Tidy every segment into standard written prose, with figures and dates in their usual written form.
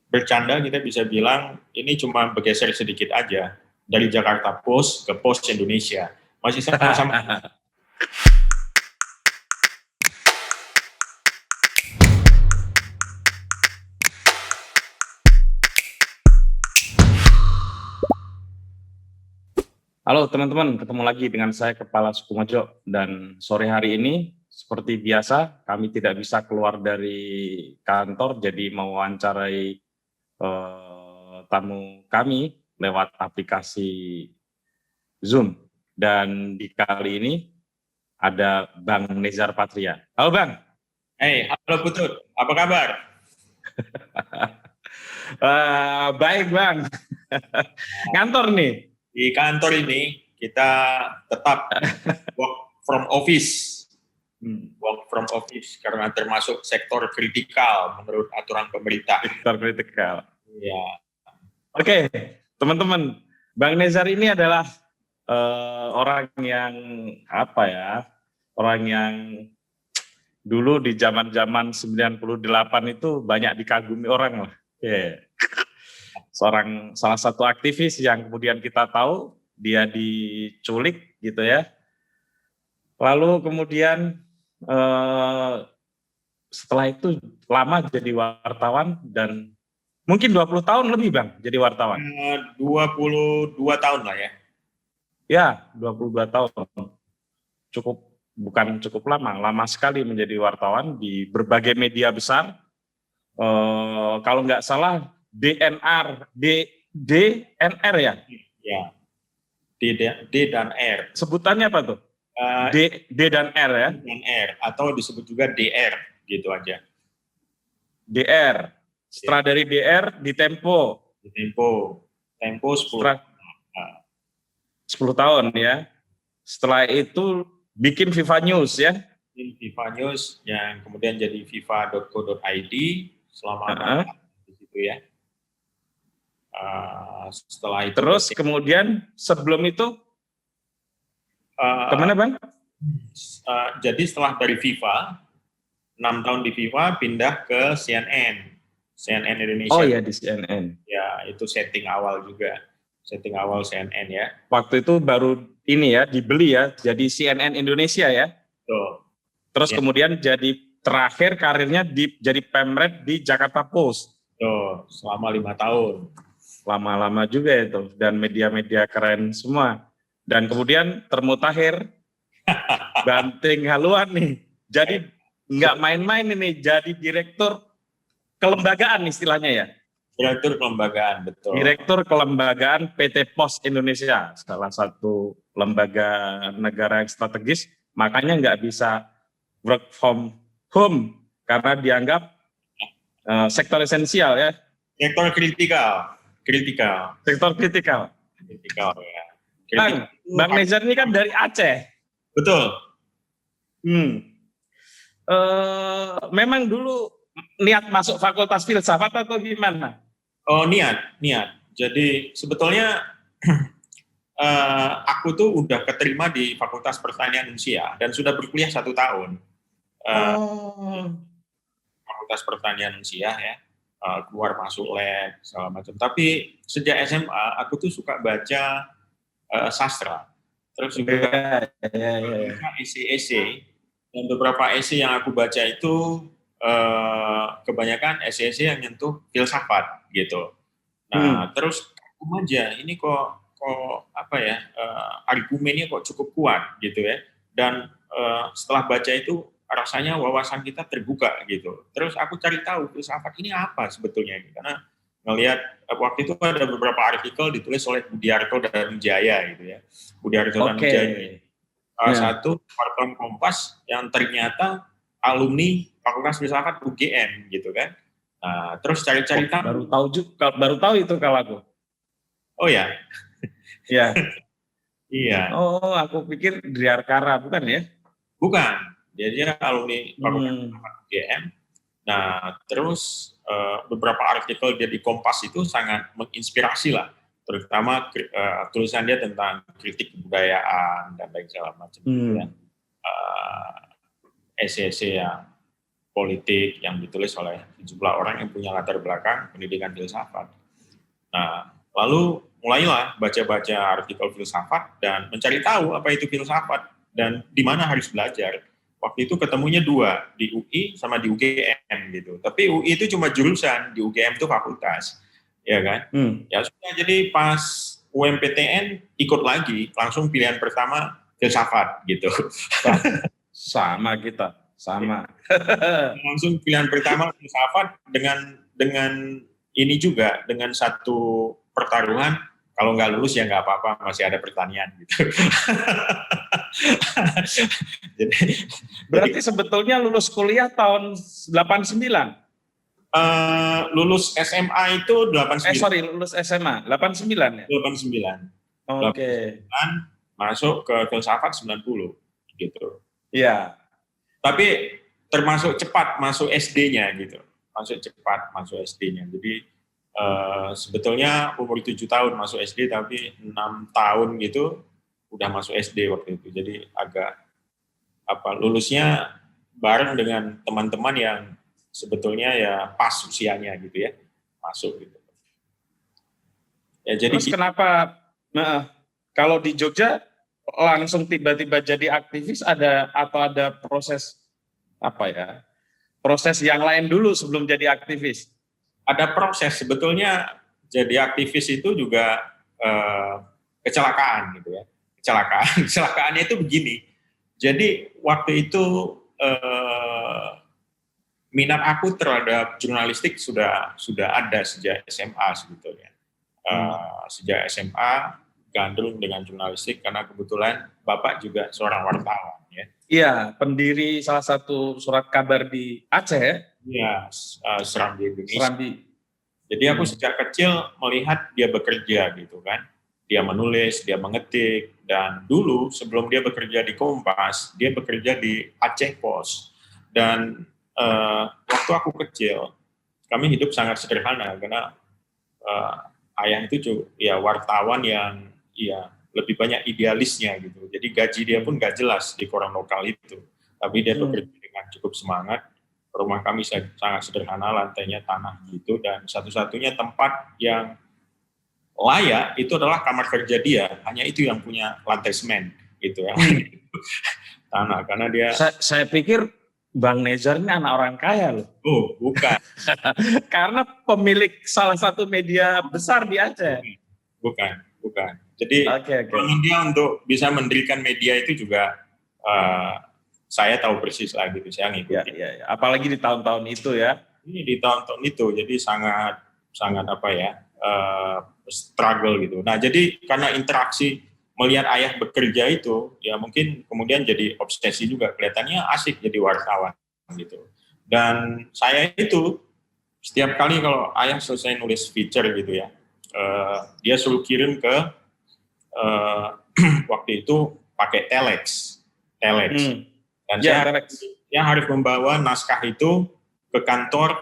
bercanda kita bisa bilang ini cuma bergeser sedikit aja dari Jakarta Post ke Post Indonesia. Masih sama-sama. Halo teman-teman, ketemu lagi dengan saya Kepala Suku Mojo, dan sore hari ini seperti biasa kami tidak bisa keluar dari kantor, jadi mewawancarai tamu kami lewat aplikasi Zoom. Dan di kali ini ada Bang Nezar Patria. Halo Bang. Halo Putut, apa kabar? Baik Bang. Ngantor nih. Di kantor ini kita tetap work from office. Work from office karena termasuk sektor kritikal menurut aturan pemerintah. Sektor kritikal. Ya. Oke, teman-teman, Bang Nezar ini adalah orang yang orang yang dulu di zaman-zaman 98 itu banyak dikagumi orang lah. Salah satu aktivis yang kemudian kita tahu dia diculik gitu ya. Lalu kemudian setelah itu lama jadi wartawan dan mungkin 20 tahun lebih Bang jadi wartawan. 22 tahun lah ya. Ya, 22 tahun. Bukan cukup lama sekali menjadi wartawan di berbagai media besar. Kalau nggak salah DNR ya? Ya, D dan R. Sebutannya apa tuh? D dan R ya? D dan R, atau disebut juga DR, gitu aja. DR. Setelah dari DR di Tempo. Di Tempo 10 tahun ya. Setelah itu bikin Viva News ya. Bikin Viva News yang kemudian jadi viva.co.id selama di situ ya. Setelah itu terus kemudian sebelum itu kemana Bang? Jadi setelah dari Viva 6 tahun di Viva pindah ke CNN Indonesia. Oh ya, di CNN. Ya, itu setting awal CNN ya. Waktu itu baru ini ya dibeli ya, jadi CNN Indonesia ya. Tuh. Terus kemudian jadi terakhir karirnya jadi pemret di Jakarta Post. Tuh, selama 5 tahun. Lama-lama juga itu, dan media-media keren semua. Dan kemudian termutakhir banting haluan nih. Jadi nggak main-main ini, jadi direktur kelembagaan istilahnya ya. Direktur kelembagaan, betul. Direktur kelembagaan PT Pos Indonesia, salah satu lembaga negara yang strategis, makanya nggak bisa work from home karena dianggap sektor esensial ya. Sektor kritikal. Sektor kritikal. Ya. Bang Nezar ini kan dari Aceh. Betul. Memang dulu niat masuk fakultas filsafat atau gimana? Oh, niat. Jadi sebetulnya aku tuh udah keterima di Fakultas Pertanian Unsya dan sudah berkuliah 1 tahun. Fakultas Pertanian Unsya ya, keluar masuk lab segala macam. Tapi sejak SMA aku tuh suka baca sastra. Terus juga esai. Dan beberapa esai yang aku baca itu kebanyakan esai yang nyentuh filsafat gitu. Nah, terus aja ini kok argumennya kok cukup kuat gitu ya. Dan setelah baca itu rasanya wawasan kita terbuka gitu. Terus aku cari tahu filsafat ini apa sebetulnya, karena ngelihat waktu itu ada beberapa artikel ditulis oleh Budiarto Danujaya gitu ya. Budiarto Danujaya. Satu wartawan Kompas yang ternyata alumni Fakultas Filsafat UGM gitu kan. Nah, terus cari-cari tahu. Baru tahu itu kalau aku. Oh ya. Iya. Iya. Oh, aku pikir Driarkara, bukan ya? Bukan. Dia alumni Fakultas Filsafat UGM. Nah, terus beberapa artikel dia di Kompas itu sangat menginspirasi lah, terutama tulisan dia tentang kritik kebudayaan dan lain segala macam. Esai yang politik yang ditulis oleh sejumlah orang yang punya latar belakang pendidikan filsafat. Nah, lalu mulailah baca-baca artikel filsafat dan mencari tahu apa itu filsafat dan di mana harus belajar. Waktu itu ketemunya dua, di UI sama di UGM gitu. Tapi UI itu cuma jurusan, di UGM itu fakultas, ya kan? Ya sudah, jadi pas UMPTN ikut lagi, langsung pilihan pertama filsafat gitu. Sama kita, sama. Langsung pilihan pertama filsafat dengan ini juga, dengan satu pertaruhan, kalau nggak lulus ya nggak apa-apa, masih ada pertanian gitu. Berarti sebetulnya lulus kuliah tahun 89? Lulus SMA itu 89. Lulus SMA 89 ya? 89. Oke. 89, masuk ke filsafat 90 gitu. Iya. Tapi termasuk cepat masuk SD-nya gitu. Masuk SD-nya. Jadi sebetulnya umur 7 tahun masuk SD, tapi 6 tahun gitu udah masuk SD waktu itu. Jadi agak lulusnya bareng dengan teman-teman yang sebetulnya ya pas usianya gitu ya, masuk gitu. Ya, jadi terus kenapa kalau di Jogja langsung tiba-tiba jadi aktivis, ada proses proses yang lain dulu sebelum jadi aktivis? Ada proses, sebetulnya jadi aktivis itu juga kecelakaan gitu ya. Kecelakaannya itu begini. Jadi waktu itu minat aku terhadap jurnalistik sudah ada sejak SMA sebetulnya. Sejak SMA gandrung dengan jurnalistik karena kebetulan Bapak juga seorang wartawan ya. Iya, pendiri salah satu surat kabar di Aceh. Iya, Serambi Indonesia. Serambi. Jadi aku sejak kecil melihat dia bekerja gitu kan. Dia menulis, dia mengetik, dan dulu sebelum dia bekerja di Kompas, dia bekerja di Aceh Post. Dan waktu aku kecil, kami hidup sangat sederhana karena ayah itu ya wartawan yang ya lebih banyak idealisnya gitu. Jadi gaji dia pun nggak jelas di koran lokal itu. Tapi dia bekerja dengan cukup semangat. Rumah kami sangat sederhana, lantainya tanah gitu, dan satu-satunya tempat yang layak itu adalah kamar kerja dia. Hanya itu yang punya lantai semen gitu ya. Tanah, karena dia... Saya pikir Bang Nezar ini anak orang kaya loh. Oh, bukan. Karena pemilik salah satu media besar di Aceh. Bukan. Jadi dia untuk bisa mendirikan media itu juga saya tahu persis lah gitu, saya ngikutin. Ya. Apalagi di tahun-tahun itu ya. Ini di tahun-tahun itu, jadi sangat struggle gitu. Nah, jadi karena interaksi melihat ayah bekerja itu, ya mungkin kemudian jadi obsesi juga, kelihatannya asik jadi wartawan gitu. Dan saya itu setiap kali kalau ayah selesai nulis feature gitu ya, dia suruh kirim ke waktu itu pakai telex. Dan saya harus membawa naskah itu ke kantor,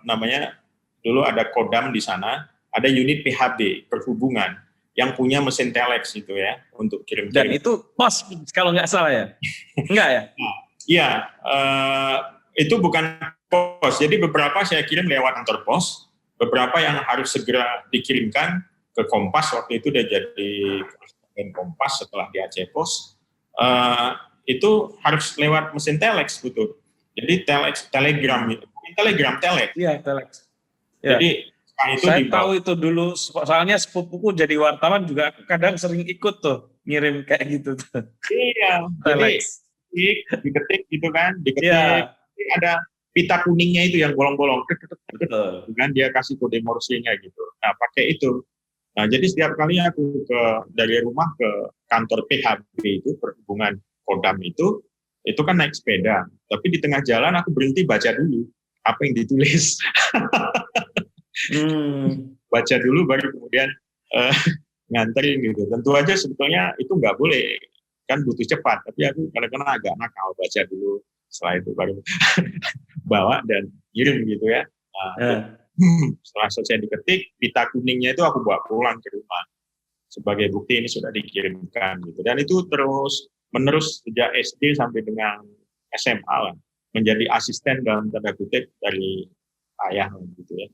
namanya dulu ada Kodam di sana, ada unit PHB perhubungan yang punya mesin telex itu ya untuk kirim. Dan itu pos kalau nggak salah ya? Enggak ya? Iya, itu bukan pos. Jadi beberapa saya kirim lewat kantor pos, beberapa yang harus segera dikirimkan ke Kompas, waktu itu dia jadi Kompas setelah di Aceh Post. Itu harus lewat mesin telex gitu. Jadi telegram. Iya, telex. Ya. Jadi itu saya tahu itu dulu, soalnya sepupuku jadi wartawan juga kadang sering ikut tuh ngirim kayak gitu tuh. Iya, telex. Jadi diketik gitu kan, Ya. Ada pita kuningnya itu yang bolong-bolong, kan dia kasih kode Morse-nya gitu. Nah, pakai itu. Nah, jadi setiap kali aku dari rumah ke kantor PHB itu, perhubungan Kodam itu kan naik sepeda. Tapi di tengah jalan aku berhenti baca dulu apa yang ditulis. Baca dulu baru kemudian nganterin gitu. Tentu aja sebetulnya itu nggak boleh, kan butuh cepat. Tapi aku kadang-kadang agak nakal, baca dulu. Setelah itu baru bawa dan kirim gitu ya. Nah, setelah selesai diketik, pita kuningnya itu aku bawa pulang ke rumah sebagai bukti ini sudah dikirimkan gitu. Dan itu terus menerus sejak SD sampai dengan SMA lah. menjadi asisten dalam tanda kutip dari ayah gitu ya.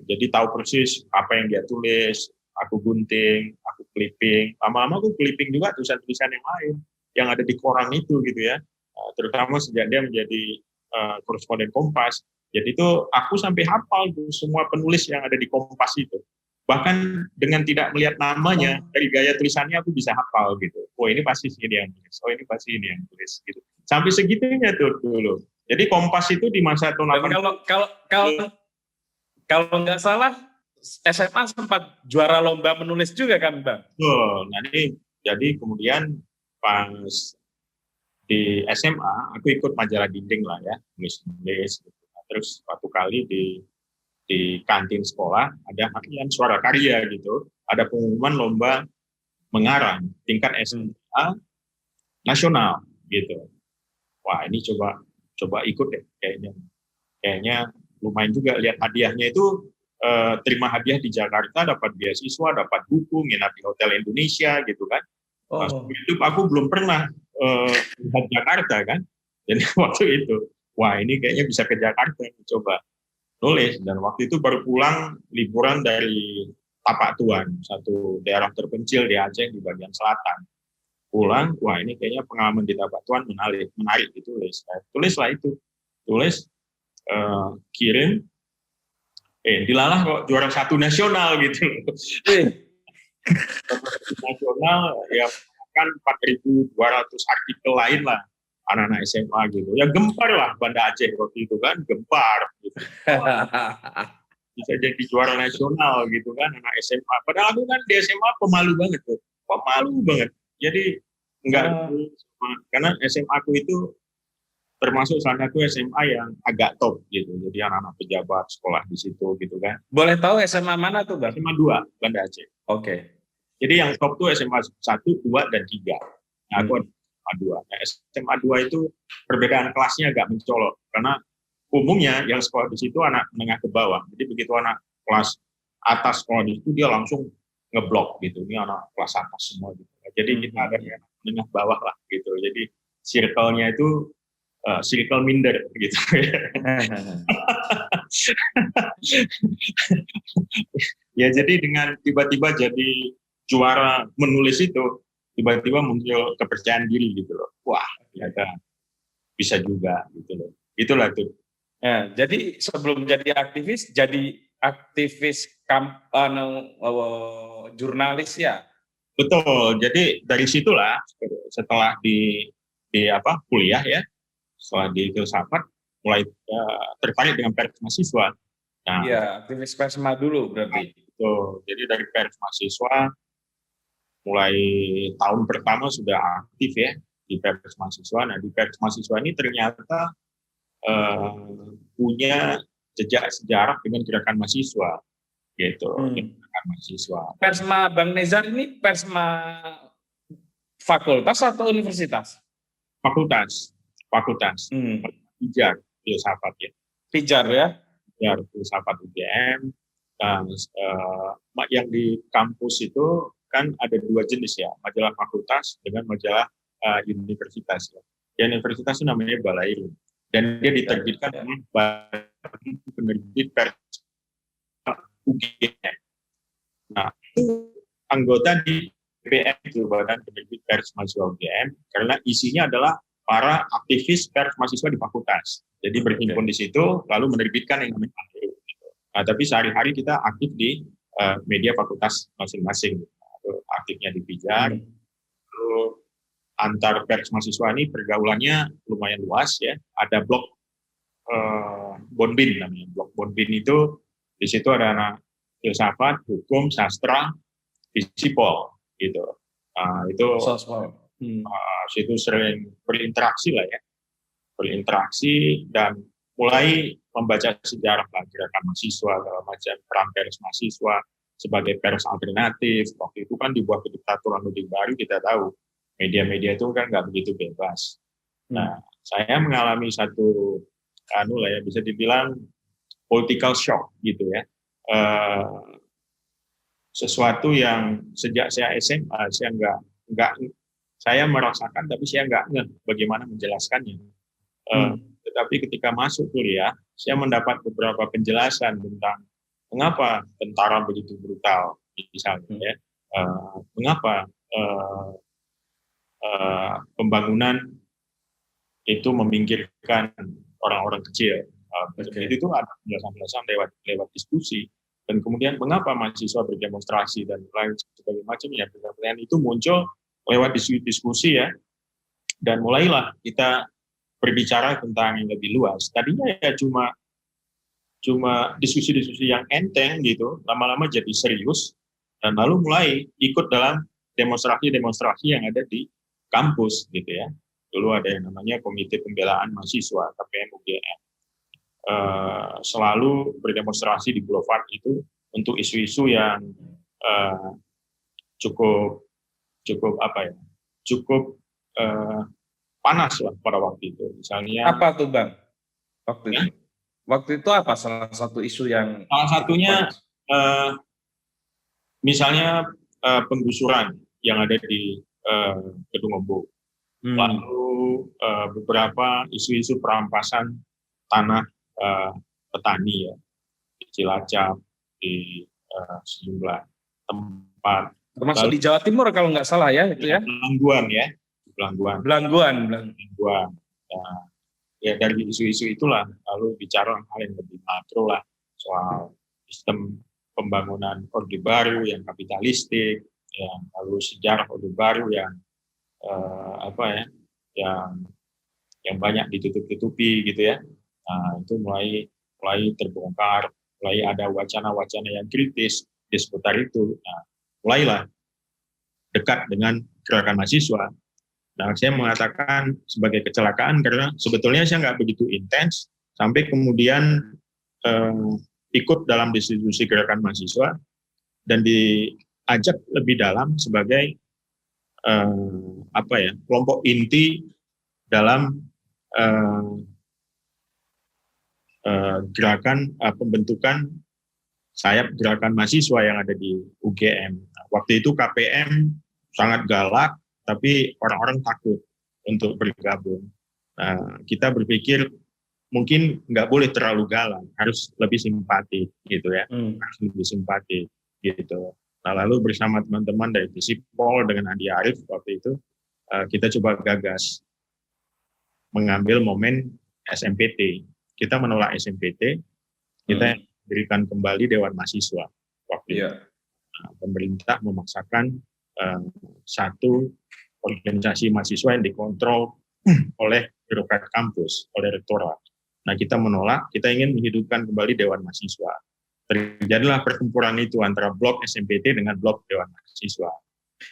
Jadi tahu persis apa yang dia tulis, aku gunting, aku clipping, lama-lama aku clipping juga tulisan-tulisan yang lain yang ada di koran itu gitu ya. Terutama sejak dia menjadi koresponden Kompas. Jadi itu aku sampai hafal tuh semua penulis yang ada di Kompas itu. Bahkan dengan tidak melihat namanya, dari gaya tulisannya aku bisa hafal gitu. Oh ini pasti ini yang tulis, oh ini pasti ini yang tulis gitu. Sampai segitunya tuh dulu. Jadi Kompas itu di masa tahun 80. Kalau nggak salah SMA sempat juara lomba menulis juga kan, Bang? Oh, nah ini jadi kemudian pas di SMA aku ikut majalah dinding lah ya, nulis. Terus suatu kali di kantin sekolah ada harian suara karya gitu, ada pengumuman lomba mengarang tingkat SMA nasional gitu. Wah ini coba ikut deh kayaknya lumayan juga lihat hadiahnya itu. Terima hadiah di Jakarta, dapat beasiswa, dapat buku, nginap di Hotel Indonesia gitu kan. Hidup aku belum pernah lihat Jakarta kan. Jadi waktu itu, wah ini kayaknya bisa ke Jakarta, coba nulis. Dan waktu itu baru pulang liburan dari Tapak Tuan, satu daerah terpencil di Aceh di bagian selatan. Pulang, wah ini kayaknya pengalaman di Tapak Tuan menarik ditulis. Tulislah itu, kirim. Dilalah kok juara 1 nasional gitu. Nasional ya kan 4.200 artikel lain lah anak-anak SMA gitu. Ya gempar lah Banda Aceh waktu itu kan, gempar gitu. Bisa jadi juara nasional gitu kan anak SMA. Padahal aku kan di SMA pemalu banget tuh. Pemalu banget. Jadi enggak karena SMA aku itu termasuk salah satu SMA yang agak top gitu. Jadi anak-anak pejabat sekolah di situ gitu kan. Boleh tahu SMA mana tuh, Bang? SMA 2, Banda Aceh. Oke. Jadi yang top tuh SMA 1, 2, dan 3. Nah, aku SMA 2. Nah, SMA 2 itu perbedaan kelasnya agak mencolok. Karena umumnya yang sekolah di situ anak menengah ke bawah. Jadi begitu anak kelas atas sekolah di situ, dia langsung ngeblok gitu. Ini anak kelas atas semua gitu. Jadi kita ada yang menengah bawah lah gitu. Jadi circle-nya itu circle minder gitu. Ya jadi dengan tiba-tiba jadi juara menulis itu, tiba-tiba muncul kepercayaan diri gitu loh. Wah, ternyata bisa juga gitu loh. Itulah tuh. Ya, jadi sebelum jadi aktivis jurnalis ya. Betul. Jadi dari situlah setelah di kuliah ya, setelah di filsafat mulai tertarik dengan pers mahasiswa. Nah, iya, aktivis Persma dulu berarti. Betul. Jadi dari pers mahasiswa mulai tahun pertama sudah aktif ya di pers mahasiswa. Nah di pers mahasiswa ini ternyata punya jejak sejarah dengan gerakan mahasiswa gitu. Gerakan mahasiswa. Persma Bang Nezar ini Persma fakultas atau universitas? Fakultas. Pijar filsafat ya. Pijar ya. Pijar filsafat UGM. Dan yang di kampus itu kan ada 2 jenis ya, majalah fakultas dengan majalah universitas. Ya. Universitas itu namanya Balairu. Dan dia diterbitkan oleh penerbit pers UGM. Nah, itu anggota di BPM itu Badan Penerbit Pers Mahasiswa UGM karena isinya adalah para aktivis pers mahasiswa di fakultas. Jadi berhimpun di situ lalu menerbitkan yang namanya Balairu. Nah, tapi sehari-hari kita aktif di media fakultas masing-masing. Aktifnya di Pijar. Lalu antar pers mahasiswa ini pergaulannya lumayan luas ya. Ada blok Bonbin namanya. Blok Bonbin itu di situ ada anak filsafat, hukum, sastra, fisipol gitu. Itu situ sering berinteraksi lah ya. Berinteraksi dan mulai membaca sejarah gerakan mahasiswa, macam peran pers mahasiswa sebagai pers alternatif. Waktu itu kan dibuat kediktaturan Orde Baru, kita tahu media-media itu kan nggak begitu bebas. Nah, saya mengalami satu bisa dibilang political shock gitu ya. Sesuatu yang sejak saya SMA saya nggak saya merasakan tapi saya nggak ngeh bagaimana menjelaskannya. Eh, tetapi ketika masuk kuliah, saya mendapat beberapa penjelasan tentang mengapa tentara begitu brutal, misalnya ya. Mengapa pembangunan itu meminggirkan orang-orang kecil. Itu ada penjelasan-penjelasan lewat diskusi. Dan kemudian mengapa mahasiswa berdemonstrasi dan lain sebagainya macamnya, pertanyaan itu muncul lewat diskusi ya. Dan mulailah kita berbicara tentang yang lebih luas. Tadinya ya cuma diskusi-diskusi yang enteng gitu, lama-lama jadi serius, dan lalu mulai ikut dalam demonstrasi-demonstrasi yang ada di kampus gitu ya. Dulu ada yang namanya Komite Pembelaan Mahasiswa KPM UGM. Selalu berdemonstrasi di Boulevard itu untuk isu-isu yang cukup panas lah pada waktu itu. Misalnya apa tuh Bang? Waktu itu apa salah satu isu yang salah satunya misalnya penggusuran yang ada di Gedung Ombo. Lalu beberapa isu-isu perampasan tanah petani ya, di Cilacap, di sejumlah tempat. Termasuk di Jawa Timur kalau nggak salah ya itu ya? Belangguan. Ya dari isu-isu itulah lalu bicara hal yang lebih makro lah soal sistem pembangunan Orde Baru yang kapitalistik, lalu sejarah Orde Baru yang yang banyak ditutup-tutupi gitu ya. Nah, itu mulai terbongkar, mulai ada wacana-wacana yang kritis di seputar itu. Nah, mulailah dekat dengan gerakan mahasiswa. Nah, saya mengatakan sebagai kecelakaan karena sebetulnya saya nggak begitu intens sampai kemudian ikut dalam diskusi gerakan mahasiswa dan diajak lebih dalam sebagai kelompok inti dalam gerakan pembentukan sayap gerakan mahasiswa yang ada di UGM. Nah, waktu itu KPM sangat galak, tapi orang-orang takut untuk bergabung. Nah, kita berpikir mungkin nggak boleh terlalu galak, harus lebih simpati, gitu ya, harus lebih simpati, gitu. Nah, lalu bersama teman-teman dari Visipol dengan Andi Arief waktu itu, kita coba gagas mengambil momen SMPT. Kita menolak SMPT, kita berikan kembali Dewan Mahasiswa waktu itu. Nah, pemerintah memaksakan satu organisasi mahasiswa yang dikontrol oleh birokrat kampus, oleh rektorat. Nah, kita menolak, kita ingin menghidupkan kembali Dewan Mahasiswa. Terjadilah pertempuran itu antara blok SMPT dengan blok Dewan Mahasiswa.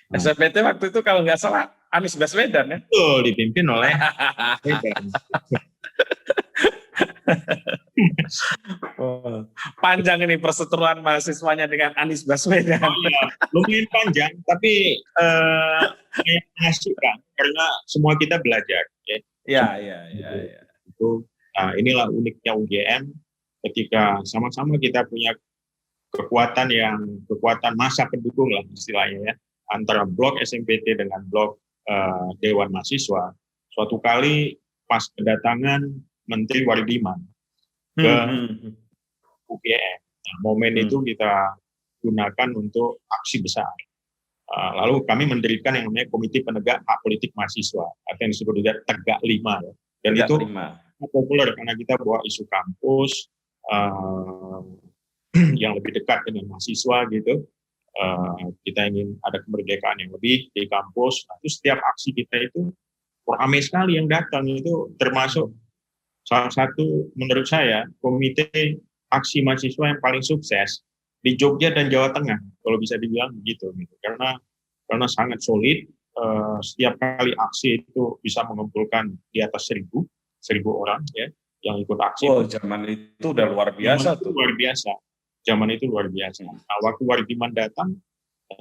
Nah, SMPT waktu itu kalau nggak salah Anies Baswedan ya? Betul, dipimpin oleh Baswedan. Panjang ini perseteruan mahasiswanya dengan Anies Baswedan. Oh iya, lumayan panjang, tapi mengasihkan karena semua kita belajar. Ya. Itu, nah, inilah uniknya UGM ketika sama-sama kita punya kekuatan massa pendukung lah istilahnya ya, antara blok SMPT dengan blok Dewan Mahasiswa. Suatu kali pas kedatangan Menteri Wardiman ke UGM, nah, momen itu kita gunakan untuk aksi besar. Lalu kami mendirikan yang namanya Komite Penegak Hak Politik Mahasiswa, atau yang disebut juga Tegak 5. Ya. Dan Tegak itu 5. Populer karena kita bawa isu kampus yang lebih dekat dengan mahasiswa gitu. Kita ingin ada kemerdekaan yang lebih di kampus. Nah, itu setiap aksi kita itu ramai sekali yang datang, itu termasuk salah satu menurut saya komite aksi mahasiswa yang paling sukses di Jogja dan Jawa Tengah, kalau bisa dibilang begitu, karena sangat solid. Setiap kali aksi itu bisa mengumpulkan di atas 1.000 orang ya yang ikut aksi. Oh, zaman itu udah luar biasa tuh. Zaman itu luar biasa. Nah, waktu Wardiman datang,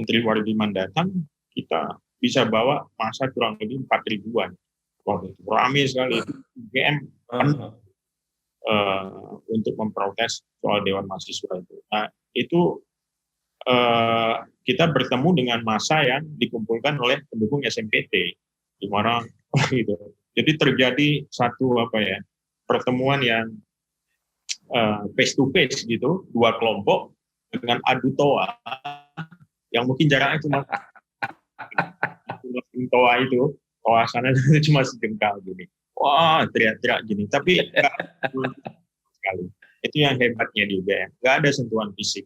Menteri Wardiman datang, kita bisa bawa masa kurang lebih 4.000-an. Waktu itu ramai sekali. UGM untuk memprotes soal Dewan Mahasiswa itu. Nah, itu kita bertemu dengan massa yang dikumpulkan oleh pendukung SMPT, di mana gitu. Jadi terjadi satu pertemuan yang face to face gitu, dua kelompok dengan adu toa yang mungkin jaraknya cuma toa itu, toa sana cuma sedengkal gini. Wah, teriak-teriak gini. Tapi enggak sekali. Itu yang hebatnya di UGM. Nggak ada sentuhan fisik.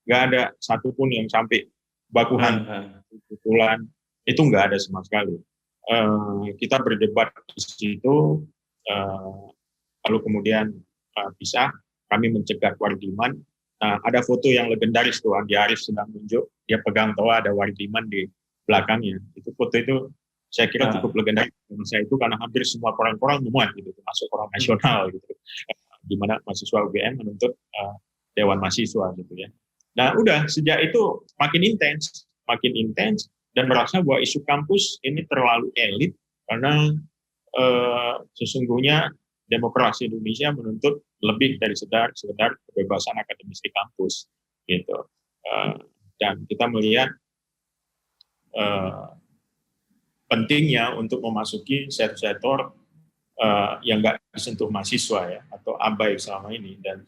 Nggak ada satupun yang sampai bakuhan, pukulan. Itu nggak ada sama sekali. Kita berdebat di situ, lalu kemudian pisah. Kami mencegat Wardiman. Nah, ada foto yang legendaris tuh, Andi Arief sedang menunjuk, dia pegang toa, ada Wardiman di belakangnya. Itu foto itu saya kira cukup legendaris saya itu karena hampir semua orang-orang memuat gitu, termasuk orang nasional gitu, di mana mahasiswa UGM menuntut Dewan Mahasiswa gitu ya. Nah, udah sejak itu makin intens dan merasa bahwa isu kampus ini terlalu elit karena sesungguhnya demokrasi Indonesia menuntut lebih dari sekedar kebebasan akademis di kampus gitu. Dan kita melihat pentingnya untuk memasuki sektor yang nggak disentuh mahasiswa ya, atau abai selama ini, dan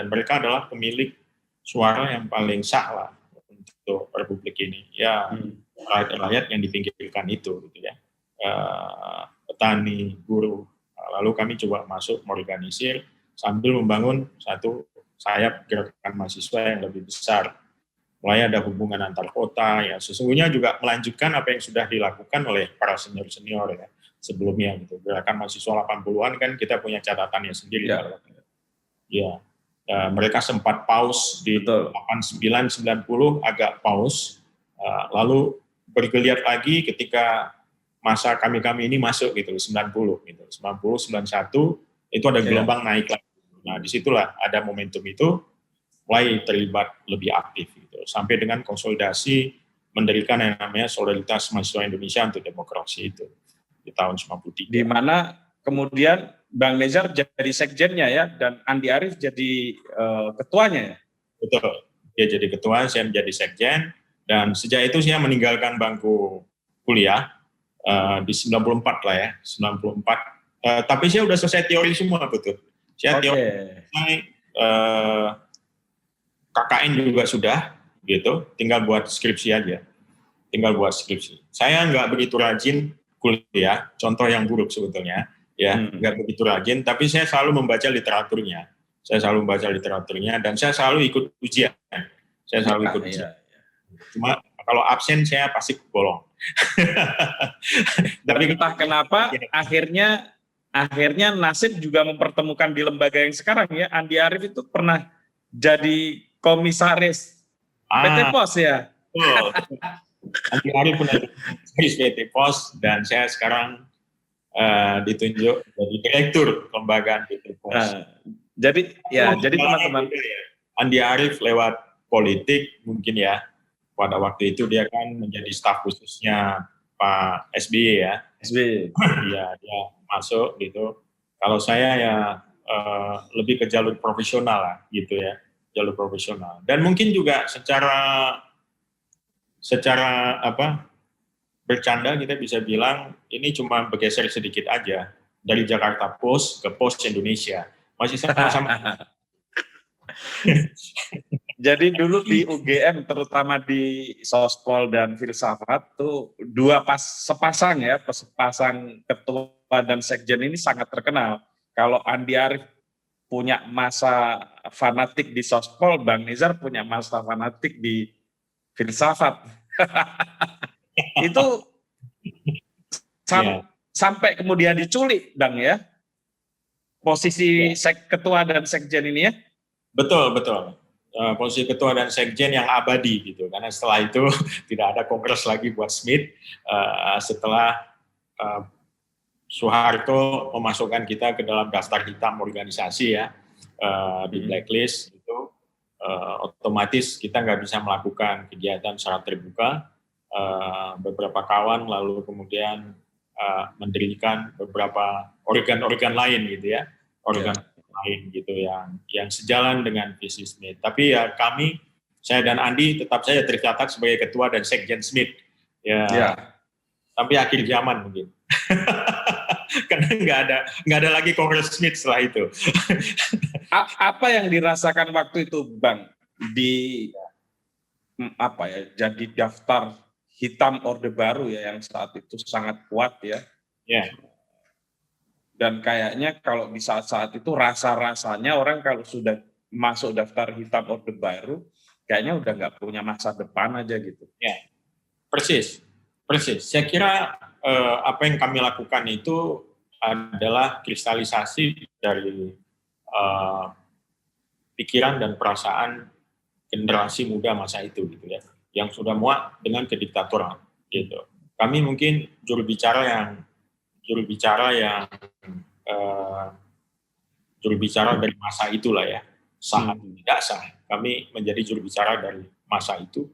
mereka adalah pemilik suara yang paling sah lah untuk Republik ini ya, rakyat yang dipinggirkan itu gitu ya, petani, buruh. Lalu kami coba masuk mengorganisir sambil membangun satu sayap gerakan mahasiswa yang lebih besar. Mulai ada hubungan antar kota, ya sesungguhnya juga melanjutkan apa yang sudah dilakukan oleh para senior-senior ya sebelumnya gitu. Gerakan mahasiswa 80-an kan kita punya catatannya sendiri. Ya. Mereka sempat pause di 89-90 agak pause, lalu bergeliat lagi ketika masa kami ini masuk gitu 90 gitu, 91 itu ada gelombang naik lagi. Nah, disitulah ada momentum itu mulai terlibat lebih aktif gitu, sampai dengan konsolidasi mendirikan yang namanya Solidaritas Mahasiswa Indonesia untuk Demokrasi itu di tahun 93. Di mana kemudian Bang Nezar jadi sekjennya ya, dan Andi Arief jadi ketuanya ya? Betul, dia jadi ketua, saya menjadi sekjen, dan sejak itu saya meninggalkan bangku kuliah di 94 lah ya, 94. Tapi saya udah selesai teori semua betul. Saya teori KKN juga sudah, gitu. Tinggal buat skripsi aja. Saya nggak begitu rajin kuliah, contoh yang buruk sebetulnya, ya nggak begitu rajin. Tapi saya selalu membaca literaturnya. Dan saya selalu ikut ujian. Cuma kalau absen saya pasti bolong. Tapi entah kenapa akhirnya nasib juga mempertemukan di lembaga yang sekarang ya. Andi Arief itu pernah jadi komisaris PT Pos ya. Andi Arief pernah jadi komisaris PT Pos, dan saya sekarang ditunjuk jadi direktur kelembagaan PT Pos. Jadi teman-teman, Andi Arief lewat politik mungkin ya. Pada waktu itu dia kan menjadi staf khususnya Pak SBY ya. Iya, dia masuk gitu. Kalau saya ya lebih ke jalur profesional lah gitu ya, jalur profesional. Dan mungkin juga secara bercanda kita bisa bilang ini cuma bergeser sedikit aja dari Jakarta Post ke Pos Indonesia. Masih sama-sama. Jadi dulu di UGM, terutama di Sospol dan Filsafat tuh sepasang ketua dan sekjen ini sangat terkenal. Kalau Andi Arief punya masa fanatik di Sospol, Bang Nizar punya masa fanatik di Filsafat. Itu sampai kemudian diculik, Bang ya, posisi ketua dan sekjen ini ya. Betul. Posisi ketua dan sekjen yang abadi gitu, karena setelah itu tidak ada kongres lagi buat Smith setelah Soeharto memasukkan kita ke dalam daftar hitam organisasi ya, di blacklist itu, otomatis kita nggak bisa melakukan kegiatan secara terbuka. Beberapa kawan lalu kemudian mendirikan beberapa organ-organ lain gitu ya, lain gitu yang sejalan dengan visi Smith. Tapi ya saya dan Andi tetap saja tercatat sebagai ketua dan sekjen Smith. sampai akhir zaman mungkin. Karena nggak ada lagi Kongres Smith setelah itu. Apa yang dirasakan waktu itu, Bang, di apa ya, jadi daftar hitam Orde Baru ya, yang saat itu sangat kuat ya. Ya, Dan kayaknya kalau di saat-saat itu rasa-rasanya orang kalau sudah masuk daftar hitam Orde Baru, kayaknya udah nggak punya masa depan aja gitu. ya, persis. Saya kira apa yang kami lakukan itu adalah kristalisasi dari pikiran dan perasaan generasi muda masa itu gitu ya, yang sudah muak dengan kediktatoran gitu. Kami mungkin juru bicara yang juru bicara dari masa itulah ya, sah atau tidak sah. Kami menjadi juru bicara dari masa itu,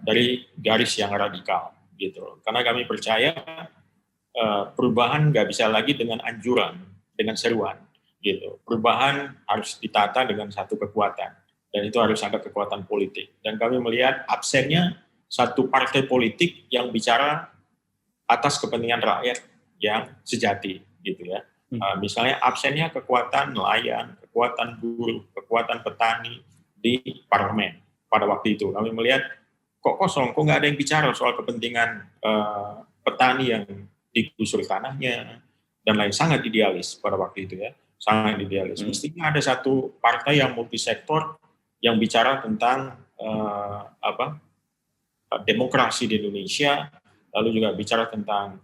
dari garis yang radikal gitu. Karena kami percaya perubahan nggak bisa lagi dengan anjuran, dengan seruan gitu. Perubahan harus ditata dengan satu kekuatan, dan itu harus ada kekuatan politik. Dan kami melihat absennya satu partai politik yang bicara atas kepentingan rakyat yang sejati gitu ya. Misalnya absennya kekuatan nelayan, kekuatan buruh, kekuatan petani di parlemen pada waktu itu. Kami melihat kok kosong, kok nggak ada yang bicara soal kepentingan petani yang digusur tanahnya dan lain. Sangat idealis pada waktu itu ya, sangat idealis. Mestinya ada satu partai yang multisektor yang bicara tentang demokrasi di Indonesia, lalu juga bicara tentang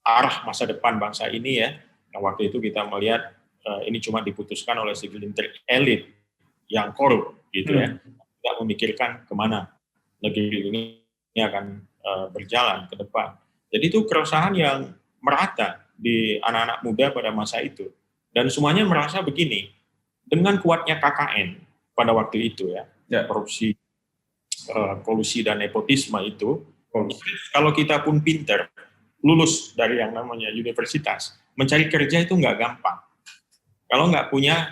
arah masa depan bangsa ini ya. Nah, waktu itu kita melihat ini cuma diputuskan oleh segelintir elit yang korup gitu ya, tidak memikirkan kemana negeri ini akan berjalan ke depan. Jadi itu keresahan yang merata di anak-anak muda pada masa itu, dan semuanya merasa begini, dengan kuatnya KKN pada waktu itu ya, korupsi, kolusi dan nepotisme itu, kalau kita pun pinter, lulus dari yang namanya universitas, mencari kerja itu nggak gampang. Kalau nggak punya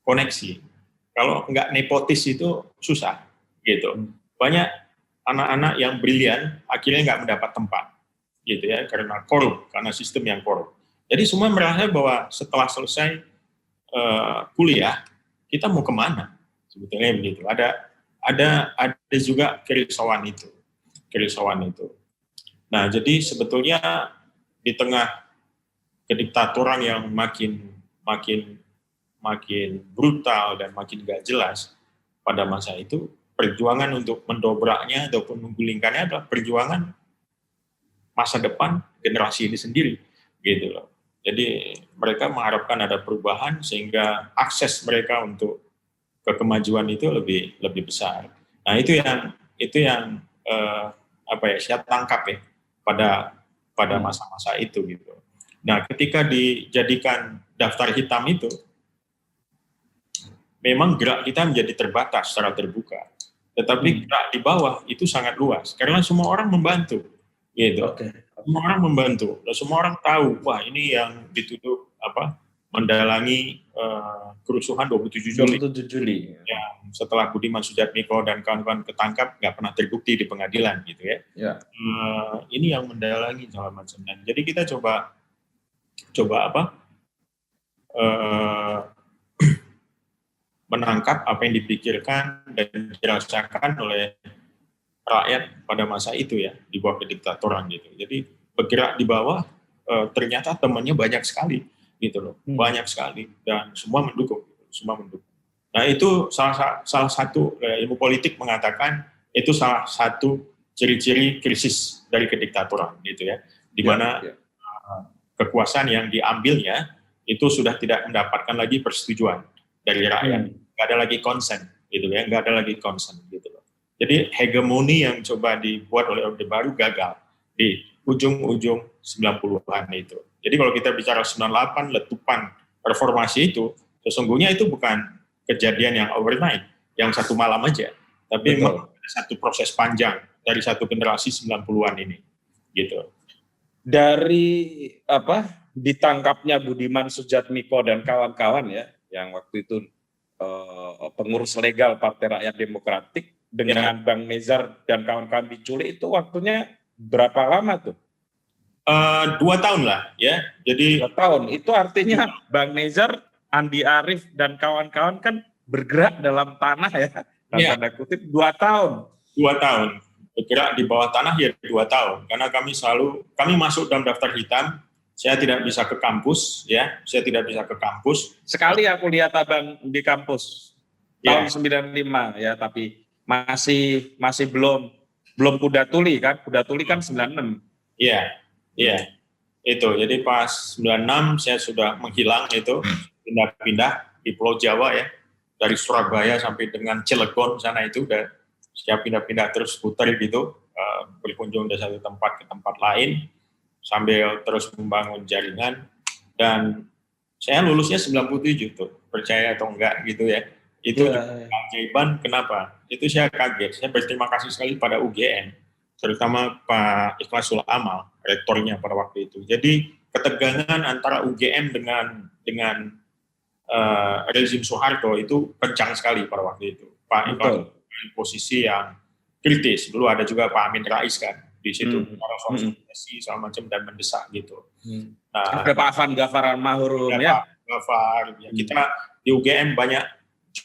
koneksi, kalau nggak nepotis itu susah, gitu. Banyak anak-anak yang brilian akhirnya nggak mendapat tempat, gitu ya, karena korup, karena sistem yang korup. Jadi semua merasa bahwa setelah selesai kuliah, kita mau kemana? Sebetulnya begitu. Ada juga kerisauan itu. Nah, jadi sebetulnya di tengah kediktatoran yang makin brutal dan makin gak jelas pada masa itu, perjuangan untuk mendobraknya ataupun menggulingkannya adalah perjuangan masa depan generasi ini sendiri, gitu loh. Jadi mereka mengharapkan ada perubahan sehingga akses mereka untuk ke kemajuan itu lebih besar. Nah, itu yang saya tangkap ya pada masa-masa itu gitu. Nah, ketika dijadikan daftar hitam itu, memang gerak kita menjadi terbatas secara terbuka. Tetapi gerak di bawah itu sangat luas karena semua orang membantu, gitu. Semua orang membantu, dan semua orang tahu, wah ini yang dituduh mendalangi kerusuhan 27 Juli. 27 Juli. Ya, setelah Budiman Sujatmiko dan kawan-kawan ketangkap, nggak pernah terbukti di pengadilan, gitu ya. Ini yang mendalangi segala macam. Jadi kita coba menangkap apa yang dipikirkan dan dirasakan oleh rakyat pada masa itu ya, di bawah kediktatoran gitu. Jadi bergerak di bawah, ternyata temannya banyak sekali gitu loh, banyak sekali, dan semua mendukung. Nah, itu salah satu ilmu politik mengatakan itu salah satu ciri-ciri krisis dari kediktatoran gitu ya, di mana kekuasaan yang diambilnya itu sudah tidak mendapatkan lagi persetujuan dari rakyat, nggak ada lagi konsen gitu ya, nggak ada lagi konsen gitu loh. Jadi hegemoni yang coba dibuat oleh Orde Baru gagal di ujung-ujung 90-an itu. Jadi kalau kita bicara 98 letupan reformasi itu, sesungguhnya itu bukan kejadian yang overnight, yang satu malam aja, tapi memang ada satu proses panjang dari satu generasi 90-an ini gitu. Dari ditangkapnya Budiman Sujatmiko dan kawan-kawan ya, yang waktu itu pengurus legal Partai Rakyat Demokratik, dengan Bang Nezar dan kawan-kawan diculik, itu waktunya berapa lama tuh? 2 tahun lah ya. Jadi 2 tahun. Itu artinya Bang Nezar, Andi Arief dan kawan-kawan kan bergerak dalam tanah ya. Dan ya tanda kutip 2 tahun. 2 tahun bergerak di bawah tanah ya 2 tahun. Karena kami masuk dalam daftar hitam. Saya tidak bisa ke kampus ya. Saya tidak bisa ke kampus. Sekali aku lihat Abang di kampus tahun Ya, 95 ya, tapi masih belum kuda tuli kan. Kuda tuli kan 96. iya, iya. Itu. Jadi pas 96 saya sudah menghilang itu, pindah-pindah di Pulau Jawa ya. Dari Surabaya sampai dengan Cilegon sana itu udah saya pindah-pindah terus putar gitu, berkunjung dari satu tempat ke tempat lain sambil terus membangun jaringan. Dan saya lulusnya 97 tuh, percaya atau enggak gitu ya. Itu keajaiban. Kenapa? Itu saya kaget. Saya berterima kasih sekali pada UGM, terutama Pak Ikhlasul Amal, rektornya pada waktu itu. Jadi ketegangan antara UGM dengan rezim Soeharto itu kencang sekali pada waktu itu. Pak Ikhlasul di posisi yang kritis. Dulu ada juga Pak Amin Rais kan di situ, soal suksesi segala macam dan mendesak gitu. Nah, ada Pak Afan Ghaffar Al-Mahrum ya. Pak Ghaffar, ya. Kita di UGM banyak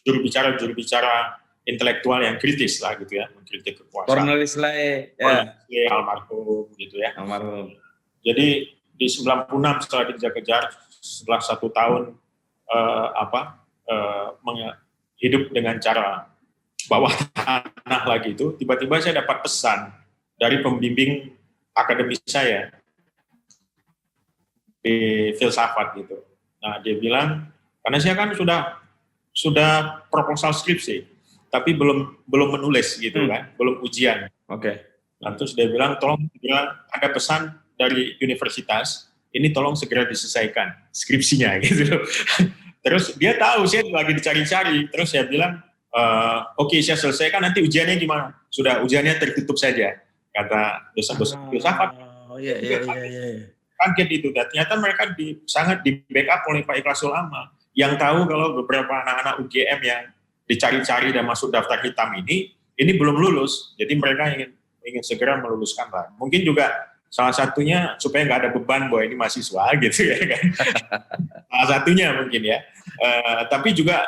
juru bicara intelektual yang kritis lah gitu ya, mengkritik kekuasaan. Cornelis Lae, ya. Almarhum gitu ya. Almarhum. Jadi di 96 setelah dikejar-kejar, setelah 1 tahun hidup dengan cara bawah tanah lagi itu, tiba-tiba saya dapat pesan dari pembimbing akademi saya di filsafat gitu. Nah, dia bilang, karena saya kan sudah proposal skripsi, tapi belum menulis gitu kan, belum ujian. Oke. Nah, terus dia bilang, tolong segera, ada pesan dari universitas, ini tolong segera diselesaikan skripsinya gitu. Terus dia tahu saya lagi dicari-cari, terus saya bilang, oke, saya selesaikan, nanti ujiannya gimana? Sudah, ujiannya tertutup saja, kata dosen-dosen filsafat. Oh iya. Kaget itu, dan ternyata mereka sangat di backup oleh Pak Ikhlasul Amal, yang tahu kalau beberapa anak-anak UGM yang dicari-cari dan masuk daftar hitam ini belum lulus, jadi mereka ingin segera meluluskan lah. Mungkin juga salah satunya supaya nggak ada beban bahwa ini mahasiswa gitu ya kan. Salah satunya mungkin ya. Tapi juga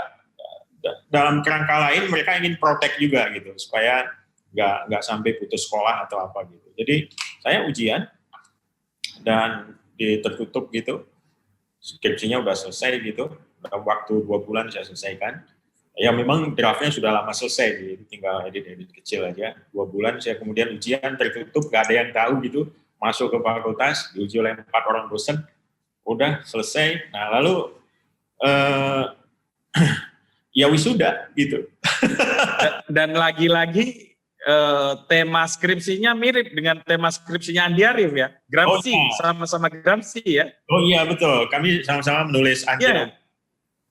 dalam kerangka lain mereka ingin protect juga gitu, supaya nggak sampai putus sekolah atau apa gitu. Jadi saya ujian dan tertutup gitu, skripsinya udah selesai gitu, dalam waktu 2 bulan saya selesaikan. Ya memang draftnya sudah lama selesai, jadi tinggal edit kecil aja. 2 bulan saya kemudian ujian tertutup, gak ada yang tahu gitu, masuk ke fakultas, diuji oleh 4 orang dosen, udah selesai. Nah lalu ya wisuda gitu. Dan lagi-lagi tema skripsinya mirip dengan tema skripsinya Andi Arief ya, Gramsci, sama-sama Gramsci ya. Oh iya betul, kami sama-sama menulis Andi Arief.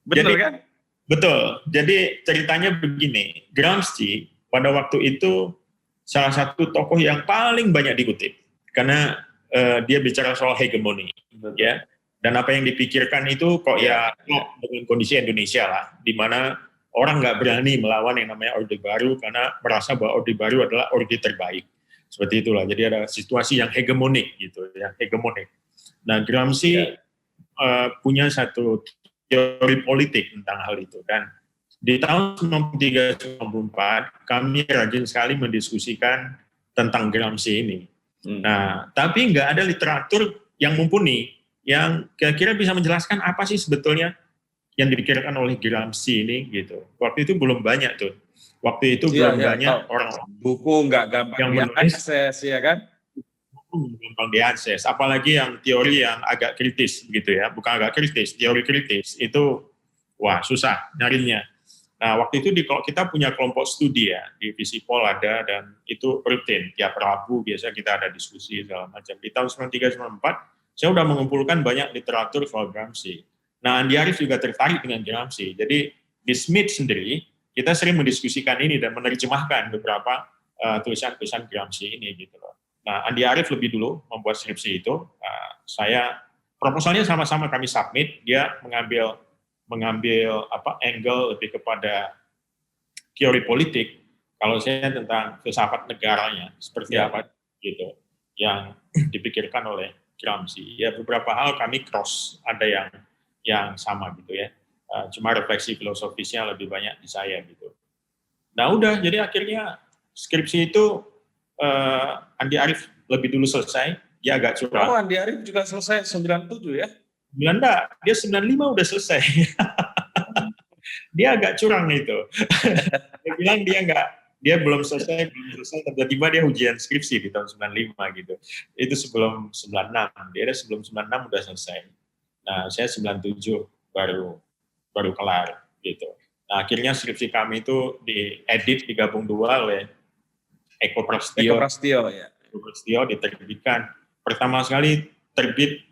Betul kan? Betul, jadi ceritanya begini, Gramsci pada waktu itu salah satu tokoh yang paling banyak dikutip, karena dia bicara soal hegemoni, ya. Dan apa yang dipikirkan itu kok ya dengan kondisi Indonesia lah, di mana orang nggak berani melawan yang namanya Orde Baru karena merasa bahwa Orde Baru adalah orde terbaik. Seperti itulah. Jadi ada situasi yang hegemonik gitu, yang hegemonik. Nah, Gramsci punya satu teori politik tentang hal itu, dan di tahun 93-94 kami rajin sekali mendiskusikan tentang Gramsci ini. Nah, tapi nggak ada literatur yang mumpuni yang kira-kira bisa menjelaskan apa sih sebetulnya yang dipikirkan oleh Gramsci ini gitu. Waktu itu belum banyak tuh. Waktu itu belum banyak orang buku nggak gampang yang diakses ya kan. Gampang diakses, apalagi yang teori yang agak kritis gitu ya, bukan agak kritis, teori kritis itu wah susah nyarinya. Nah waktu itu kita punya kelompok studi ya di Visipol ada, dan itu rutin tiap Rabu biasa kita ada diskusi segala macam. Di tahun 93-94 saya sudah mengumpulkan banyak literatur soal Gramsci. Nah, Andi Arief juga tertarik dengan Gramsci. Jadi di Smith sendiri kita sering mendiskusikan ini dan menerjemahkan beberapa tulisan-tulisan Gramsci ini gitu loh. Nah, Andi Arief lebih dulu membuat skripsi itu. Saya proposalnya sama-sama kami submit. Dia mengambil angle lebih kepada teori politik. Kalau saya tentang filsafat negaranya seperti apa gitu yang dipikirkan oleh Gramsci. Ya beberapa hal kami cross, ada yang sama gitu ya. Cuma refleksi filosofisnya lebih banyak di saya gitu. Nah udah, jadi akhirnya skripsi itu Andi Arief lebih dulu selesai, dia agak Oh, curang. Andi Arief juga selesai 97 ya? Enggak, dia 95 udah selesai. Dia agak curang itu. Dia bilang dia belum selesai, tiba-tiba dia ujian skripsi di tahun 95 gitu. Itu sebelum 96, dia ada sebelum 96 udah selesai. Nah, saya 97 baru kelar gitu. Nah, akhirnya skripsi kami itu diedit, digabung dua oleh Eko Eko Prasetyo. Prasetyo ya. Eko Prasetyo diterbitkan. Pertama sekali terbit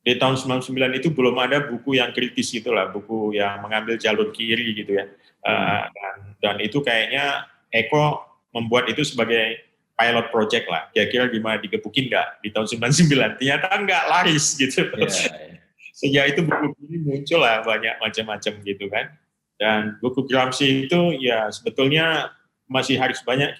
di tahun 99 itu belum ada buku yang kritis gitulah, buku yang mengambil jalur kiri gitu ya. Dan itu kayaknya Eko membuat itu sebagai pilot project lah. Kira-kira gimana, digebukin nggak di tahun 99? Ternyata nggak laris gitu. Yeah. Sejak itu buku ini muncul lah banyak macam-macam gitu kan. Dan buku Gramsci itu ya sebetulnya masih harus banyak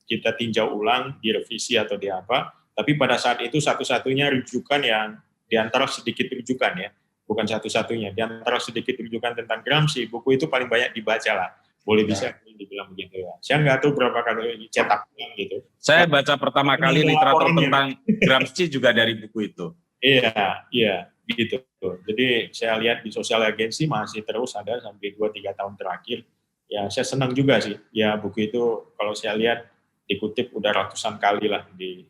kita tinjau ulang, direvisi atau di apa. Tapi pada saat itu satu-satunya rujukan yang di antara sedikit rujukan ya, bukan satu-satunya, di antara sedikit rujukan tentang Gramsci, buku itu paling banyak dibaca lah. Boleh bisa dibilang begitu ya. Saya nggak tahu berapa kali dicetak gitu. Saya baca pertama kali literatur tentang Gramsci juga dari buku itu. Iya, gitu. Jadi saya lihat di sosial agensi masih terus ada sampai 2-3 tahun terakhir. Ya saya senang juga sih. Ya buku itu kalau saya lihat dikutip udah ratusan kali lah di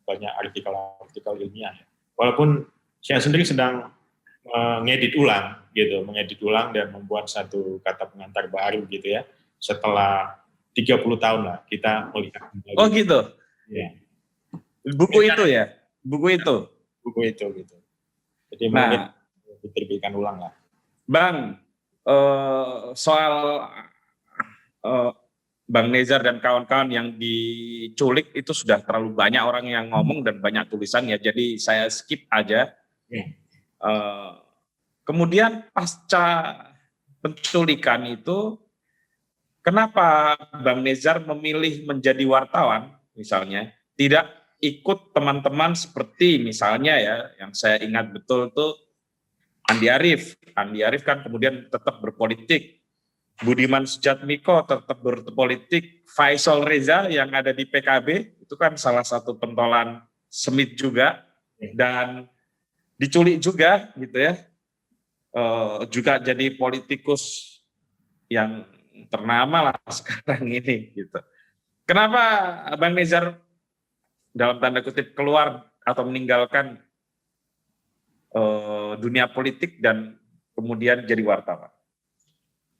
banyak artikel ilmiah. Ya. Walaupun saya sendiri sedang mengedit ulang dan membuat satu kata pengantar baru gitu ya. Setelah 30 tahun lah kita melihat. Oh gitu? Ya. Buku itu ya? Buku itu? Buku itu gitu. Jadi mungkin diterbitkan ulang lah. Bang, soal Bang Nezar dan kawan-kawan yang diculik itu sudah terlalu banyak orang yang ngomong dan banyak tulisan ya, jadi saya skip aja. Kemudian pasca penculikan itu, kenapa Bang Nezar memilih menjadi wartawan misalnya, tidak ikut teman-teman seperti misalnya ya, yang saya ingat betul tuh Andi Arief. Andi Arief kan kemudian tetap berpolitik. Budiman Sujatmiko tetap berpolitik. Faisal Reza yang ada di PKB itu kan salah satu pentolan Semit juga, dan diculik juga gitu ya. Juga jadi politikus yang ternama lah sekarang ini gitu. Kenapa Bang Nezar dalam tanda kutip keluar atau meninggalkan dunia politik dan kemudian jadi wartawan?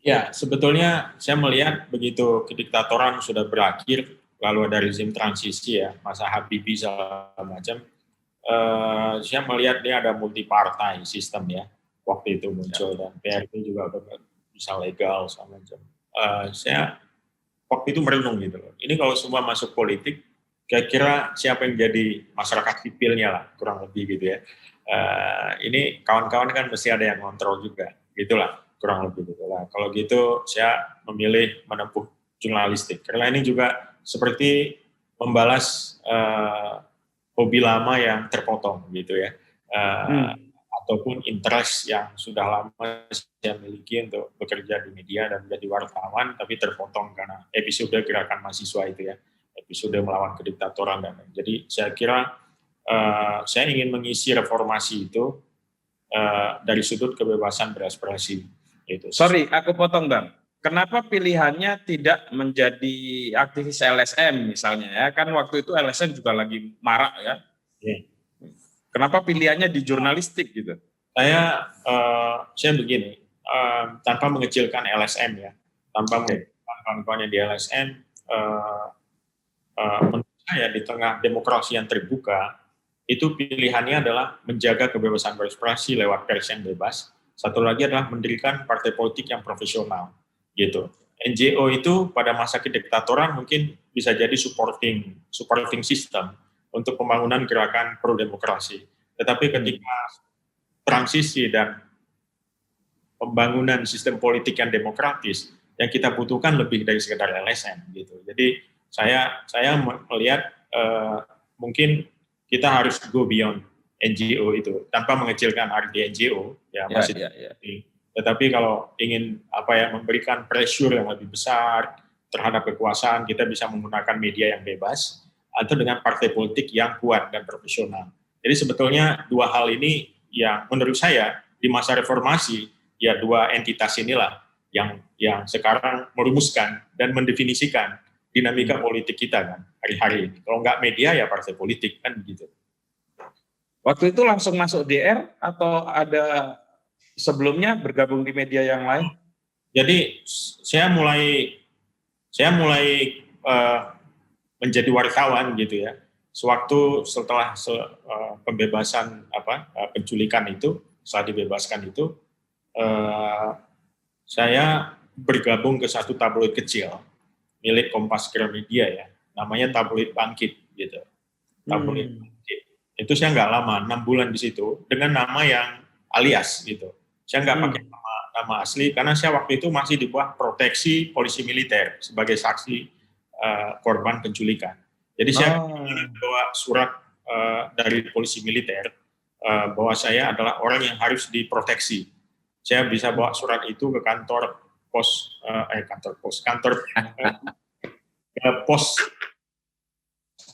Ya, sebetulnya saya melihat begitu kediktatoran sudah berakhir, lalu ada rezim transisi ya, masa Habibie segala macam, saya melihat dia ada multi partai sistem ya, waktu itu muncul, dan PRT juga udah bisa legal segala macam. Saya waktu itu merenung gitu loh, ini kalau semua masuk politik, kira-kira siapa yang jadi masyarakat sipilnya lah, kurang lebih gitu ya. Ini kawan-kawan kan mesti ada yang kontrol juga, gitulah kurang lebih gitu lah. Kalau gitu saya memilih menempuh jurnalistik karena ini juga seperti membalas hobi lama yang terpotong gitu ya, ataupun interest yang sudah lama saya miliki untuk bekerja di media dan menjadi wartawan tapi terpotong karena episode gerakan mahasiswa itu ya, episode melawan kediktatoran dan lain. Jadi saya kira saya ingin mengisi reformasi itu dari sudut kebebasan berekspresi. Itu. Sorry, aku potong Bang. Kenapa pilihannya tidak menjadi aktivis LSM misalnya ya? Kan waktu itu LSM juga lagi marak ya. Yeah. Kenapa pilihannya di jurnalistik gitu? Saya begini, tanpa mengecilkan LSM ya, tanpa mengecilkan kawan-kawannya di LSM, menurut saya di tengah demokrasi yang terbuka, itu pilihannya adalah menjaga kebebasan berekspresi lewat pers yang bebas. Satu lagi adalah mendirikan partai politik yang profesional, gitu. NGO itu pada masa kediktatoran mungkin bisa jadi supporting system untuk pembangunan gerakan pro demokrasi. Tetapi ketika transisi dan pembangunan sistem politik yang demokratis, yang kita butuhkan lebih dari sekedar LSM, gitu. Jadi saya melihat mungkin kita harus go beyond NGO itu tanpa mengecilkan arti NGO ya masih. Tetapi kalau ingin memberikan pressure yang lebih besar terhadap kekuasaan, kita bisa menggunakan media yang bebas atau dengan partai politik yang kuat dan profesional. Jadi sebetulnya dua hal ini yang menurut saya di masa reformasi ya dua entitas inilah yang sekarang merumuskan dan mendefinisikan dinamika politik kita kan hari-hari ini. Kalau nggak media ya partai politik kan begitu. Waktu itu langsung masuk DR atau ada sebelumnya bergabung di media yang lain? Jadi saya mulai menjadi wartawan gitu ya. Sewaktu setelah pembebasan penculikan itu, setelah dibebaskan itu, saya bergabung ke satu tabloid kecil milik Kompas Gramedia ya, namanya Tabloid Bangkit gitu. Tabloid Bangkit. Itu saya nggak lama, 6 bulan di situ dengan nama yang alias gitu. Saya nggak pakai nama asli karena saya waktu itu masih di bawah proteksi polisi militer sebagai saksi korban penculikan. Jadi saya bawa surat dari polisi militer bahwa saya adalah orang yang harus diproteksi. Saya bisa bawa surat itu ke kantor pos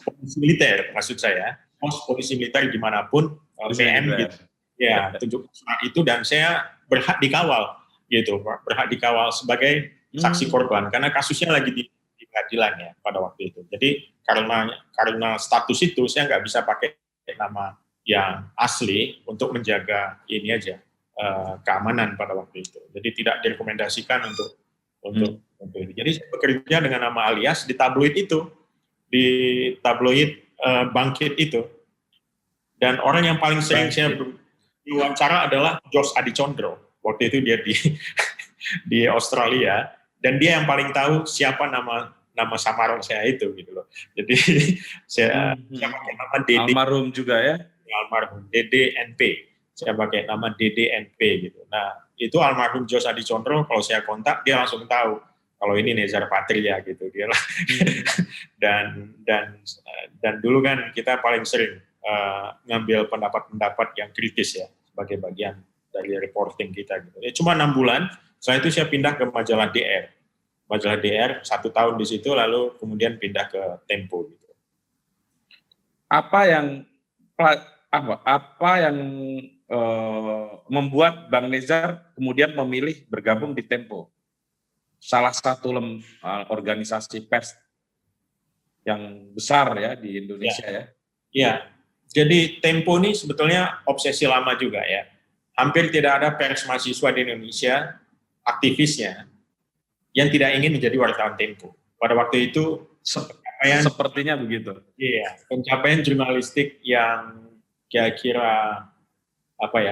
polisi militer, maksud saya pos polisi militer dimanapun PM gitu ya, tunjuk surat itu dan saya berhak dikawal gitu, berhak dikawal sebagai saksi korban karena kasusnya lagi di pengadilan ya pada waktu itu. Jadi karena status itu saya nggak bisa pakai nama yang asli untuk menjaga ini aja keamanan pada waktu itu. Jadi tidak direkomendasikan untuk ini. Jadi saya bekerja dengan nama alias di tabloid itu, di tabloid Bangkit itu. Dan orang yang paling sering saya diwawancara adalah Jos Adicondro. Waktu itu dia di Australia dan dia yang paling tahu siapa nama samaran saya itu gitu loh. Jadi saya pakai nama Dede. Almarhum juga ya? Almarhum Dede NP. Saya pakai nama DDNP gitu. Nah, itu almarhum Jos Adicondro kalau saya kontak dia langsung tahu kalau ini Nezar Patria gitu dia lah. dan dulu kan kita paling sering ngambil pendapat-pendapat yang kritis ya sebagai bagian dari reporting kita gitu. Ya cuma 6 bulan, setelah itu saya pindah ke majalah DR. Majalah DR 1 tahun di situ lalu kemudian pindah ke Tempo gitu. Apa yang membuat Bang Nezar kemudian memilih bergabung di Tempo, salah satu organisasi pers yang besar ya di Indonesia ya? Iya, jadi Tempo ini sebetulnya obsesi lama juga ya. Hampir tidak ada pers mahasiswa di Indonesia aktivisnya yang tidak ingin menjadi wartawan Tempo. Pada waktu itu sepertinya begitu. Iya, pencapaian jurnalistik yang kira-kira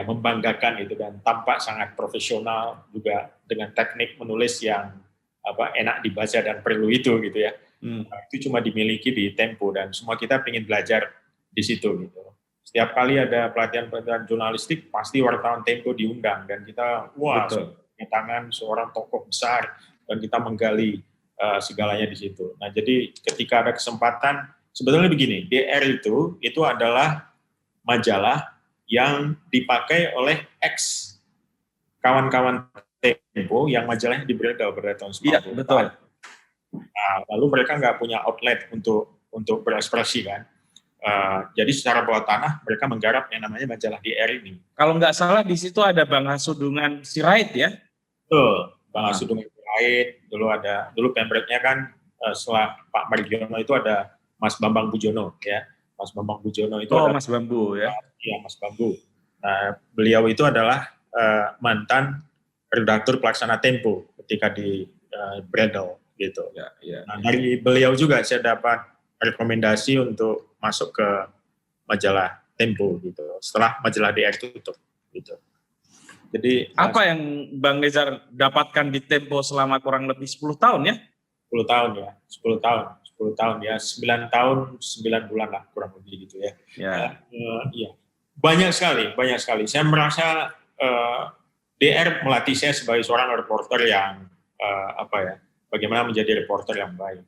membanggakan itu dan tampak sangat profesional juga dengan teknik menulis yang enak dibaca dan perlu itu gitu ya. Itu cuma dimiliki di Tempo dan semua kita ingin belajar di situ gitu. Setiap kali ada pelatihan jurnalistik pasti wartawan Tempo diundang dan kita tangan seorang tokoh besar dan kita menggali segalanya di situ. Nah, jadi ketika ada kesempatan sebetulnya begini, DR itu adalah majalah yang dipakai oleh ex kawan-kawan Tempo yang majalahnya di Bredel pada tahun 90. Iya, betul. Nah, lalu mereka nggak punya outlet untuk berekspresi kan. Jadi secara bawah tanah mereka menggarap yang namanya majalah DR ini. Kalau nggak salah di situ ada Bang Hasudungan Sirait ya? Betul, Bang Hasudungan Sirait. Dulu pemretnya kan setelah Pak Margiono itu ada Mas Bambang Bujono ya. Mas Bambang Bujono itu Mas Bambu ya? Iya, Mas Bambu. Nah, beliau itu adalah mantan redaktur pelaksana Tempo ketika di Bredel gitu. Ya. Nah, dari beliau juga saya dapat rekomendasi untuk masuk ke majalah Tempo gitu. Setelah majalah DR tutup gitu. Jadi apa yang Bang Nezar dapatkan di Tempo selama kurang lebih 10 tahun ya? 10 tahun ya, 10 tahun ya, 9 tahun 9 bulan lah kurang lebih gitu ya. Iya. Banyak sekali. Saya merasa DR melatih saya sebagai seorang reporter yang bagaimana menjadi reporter yang baik.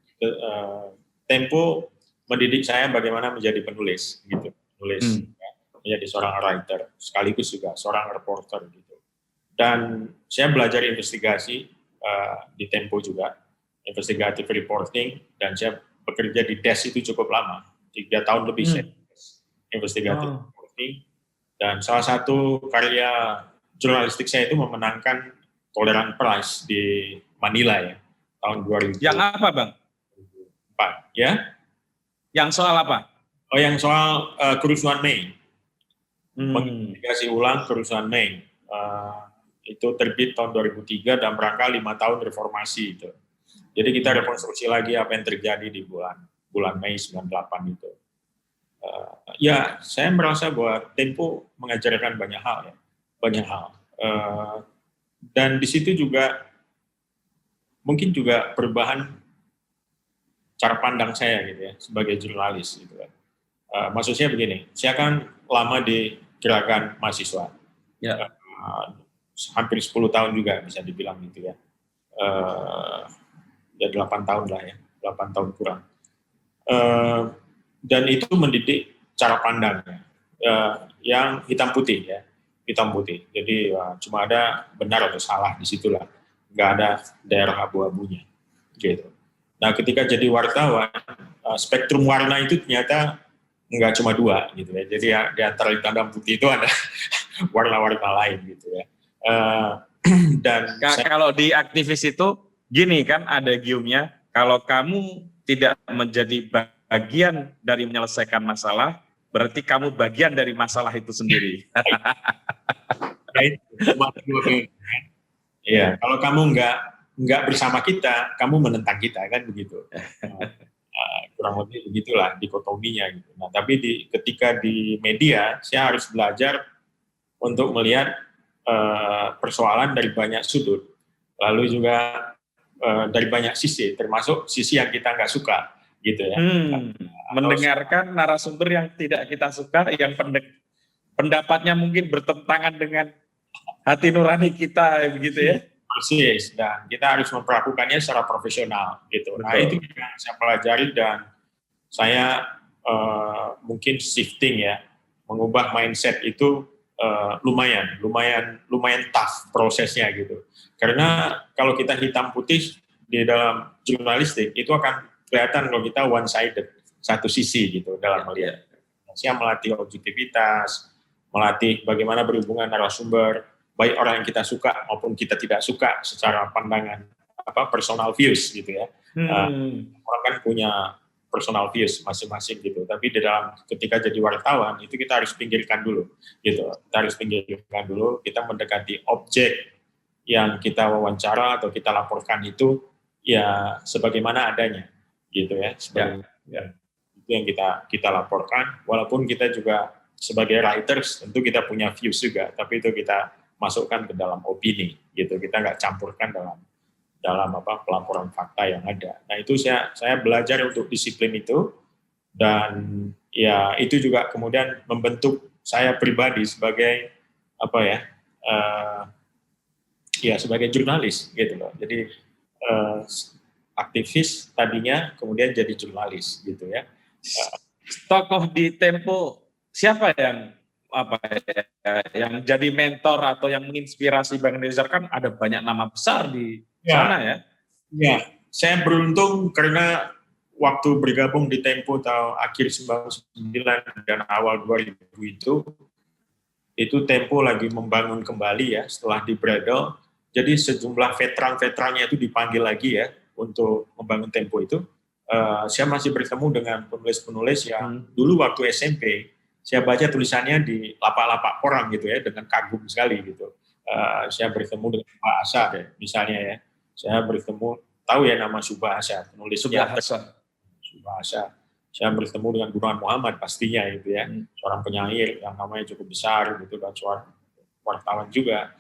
Tempo mendidik saya bagaimana menjadi penulis gitu. nulis, ya, menjadi seorang writer, sekaligus juga seorang reporter gitu. Dan saya belajar investigasi di Tempo juga, investigative reporting, dan saya bekerja di desk itu cukup lama, 3 tahun lebih saya investigative reporting, dan salah satu karya jurnalistik saya itu memenangkan Tolerant Prize di Manila ya, tahun 2004 Yang apa, Bang? ya. Yang soal apa? Oh, yang soal kerusuhan Mei. Menginvestigasi ulang kerusuhan Mei. Itu terbit tahun 2003 dan rangka 5 tahun reformasi itu. Jadi kita rekonstruksi lagi apa yang terjadi di bulan Mei 98 itu. Ya, saya merasa bahwa Tempo mengajarkan banyak hal ya, banyak hal. Dan di situ juga mungkin juga perubahan cara pandang saya gitu ya sebagai jurnalis gitu kan. Maksudnya begini, saya kan lama di gerakan mahasiswa. Ya. Hampir 10 tahun juga bisa dibilang gitu ya. Ya 8 tahun lah ya, 8 tahun kurang. Dan itu mendidik cara pandangnya, yang hitam putih ya, hitam putih. Jadi cuma ada benar atau salah di situlah, nggak ada daerah abu-abunya, gitu. Nah ketika jadi wartawan, spektrum warna itu ternyata nggak cuma 2 gitu ya. Jadi ya, di antara hitam putih itu ada warna-warna lain gitu ya. Dan kalau di aktivis itu gini kan ada giumnya, kalau kamu tidak menjadi bagian dari menyelesaikan masalah, berarti kamu bagian dari masalah itu sendiri. Iya, kalau kamu nggak bersama kita, kamu menentang kita kan begitu. Kurang lebih begitulah dikotominya gitu. Nah, tapi ketika di media, saya harus belajar untuk melihat persoalan dari banyak sudut, lalu juga dari banyak sisi, termasuk sisi yang kita nggak suka, gitu ya. Mendengarkan narasumber yang tidak kita suka, yang pendapatnya mungkin bertentangan dengan hati nurani kita, begitu ya. Persis, dan kita harus memperlakukannya secara profesional, gitu. Betul. Nah itu yang saya pelajari dan saya mungkin shifting ya, mengubah mindset itu lumayan tough prosesnya gitu. Karena kalau kita hitam putih di dalam jurnalistik itu akan kelihatan kalau kita one sided, satu sisi gitu dalam melihat. Saya melatih objektivitas, melatih bagaimana berhubungan narasumber, baik orang yang kita suka maupun kita tidak suka secara pandangan personal views gitu ya. Orang kan punya personal views masing-masing gitu. Tapi di dalam ketika jadi wartawan itu kita harus pinggirkan dulu gitu. Kita harus pinggirkan dulu, kita mendekati objek yang kita wawancara atau kita laporkan itu ya sebagaimana adanya gitu ya. Itu yang kita laporkan, walaupun kita juga sebagai writers tentu kita punya views juga, tapi itu kita masukkan ke dalam opini gitu. Kita nggak campurkan dalam pelaporan fakta yang ada. Nah itu saya belajar untuk disiplin itu, dan ya itu juga kemudian membentuk saya pribadi sebagai sebagai jurnalis gitu loh. Jadi aktivis tadinya kemudian jadi jurnalis gitu ya. Tokoh di Tempo siapa yang jadi mentor atau yang menginspirasi Bang Nezar? Kan ada banyak nama besar di sana ya. Ya, saya beruntung karena waktu bergabung di Tempo tahun akhir 99 dan awal 2000 itu Tempo lagi membangun kembali ya setelah di Bredel. Jadi sejumlah veteran-veterannya itu dipanggil lagi ya untuk membangun Tempo itu. Saya masih bertemu dengan penulis-penulis yang dulu waktu SMP saya baca tulisannya di lapak-lapak koran gitu ya, dengan kagum sekali gitu. Saya bertemu dengan Pak Asa deh, misalnya ya. Saya bertemu, tahu ya nama Subahasa, penulis Subahasa. Saya bertemu dengan Gunawan Muhammad pastinya gitu ya, seorang penyair yang namanya cukup besar gitu, dan seorang wartawan juga.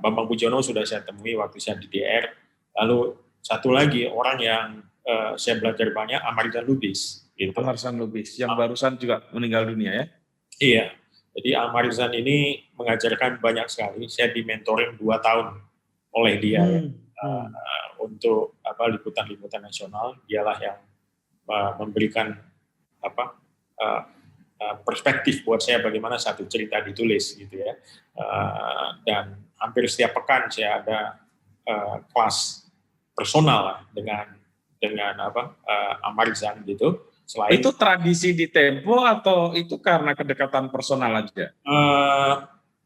Bambang Pujono sudah saya temui waktu saya di DR. Lalu satu lagi orang yang saya belajar banyak, Amarizan Lubis. Gitu. Amarizan Lubis yang barusan juga meninggal dunia ya? Iya, jadi Amarizan ini mengajarkan banyak sekali. Saya dimentoring 2 tahun oleh dia untuk liputan-liputan nasional. Dialah yang memberikan perspektif buat saya bagaimana satu cerita ditulis gitu ya. Dan hampir setiap pekan saya ada kelas personal lah dengan Amarizan gitu. Selain Itu tradisi di Tempo atau itu karena kedekatan personal aja?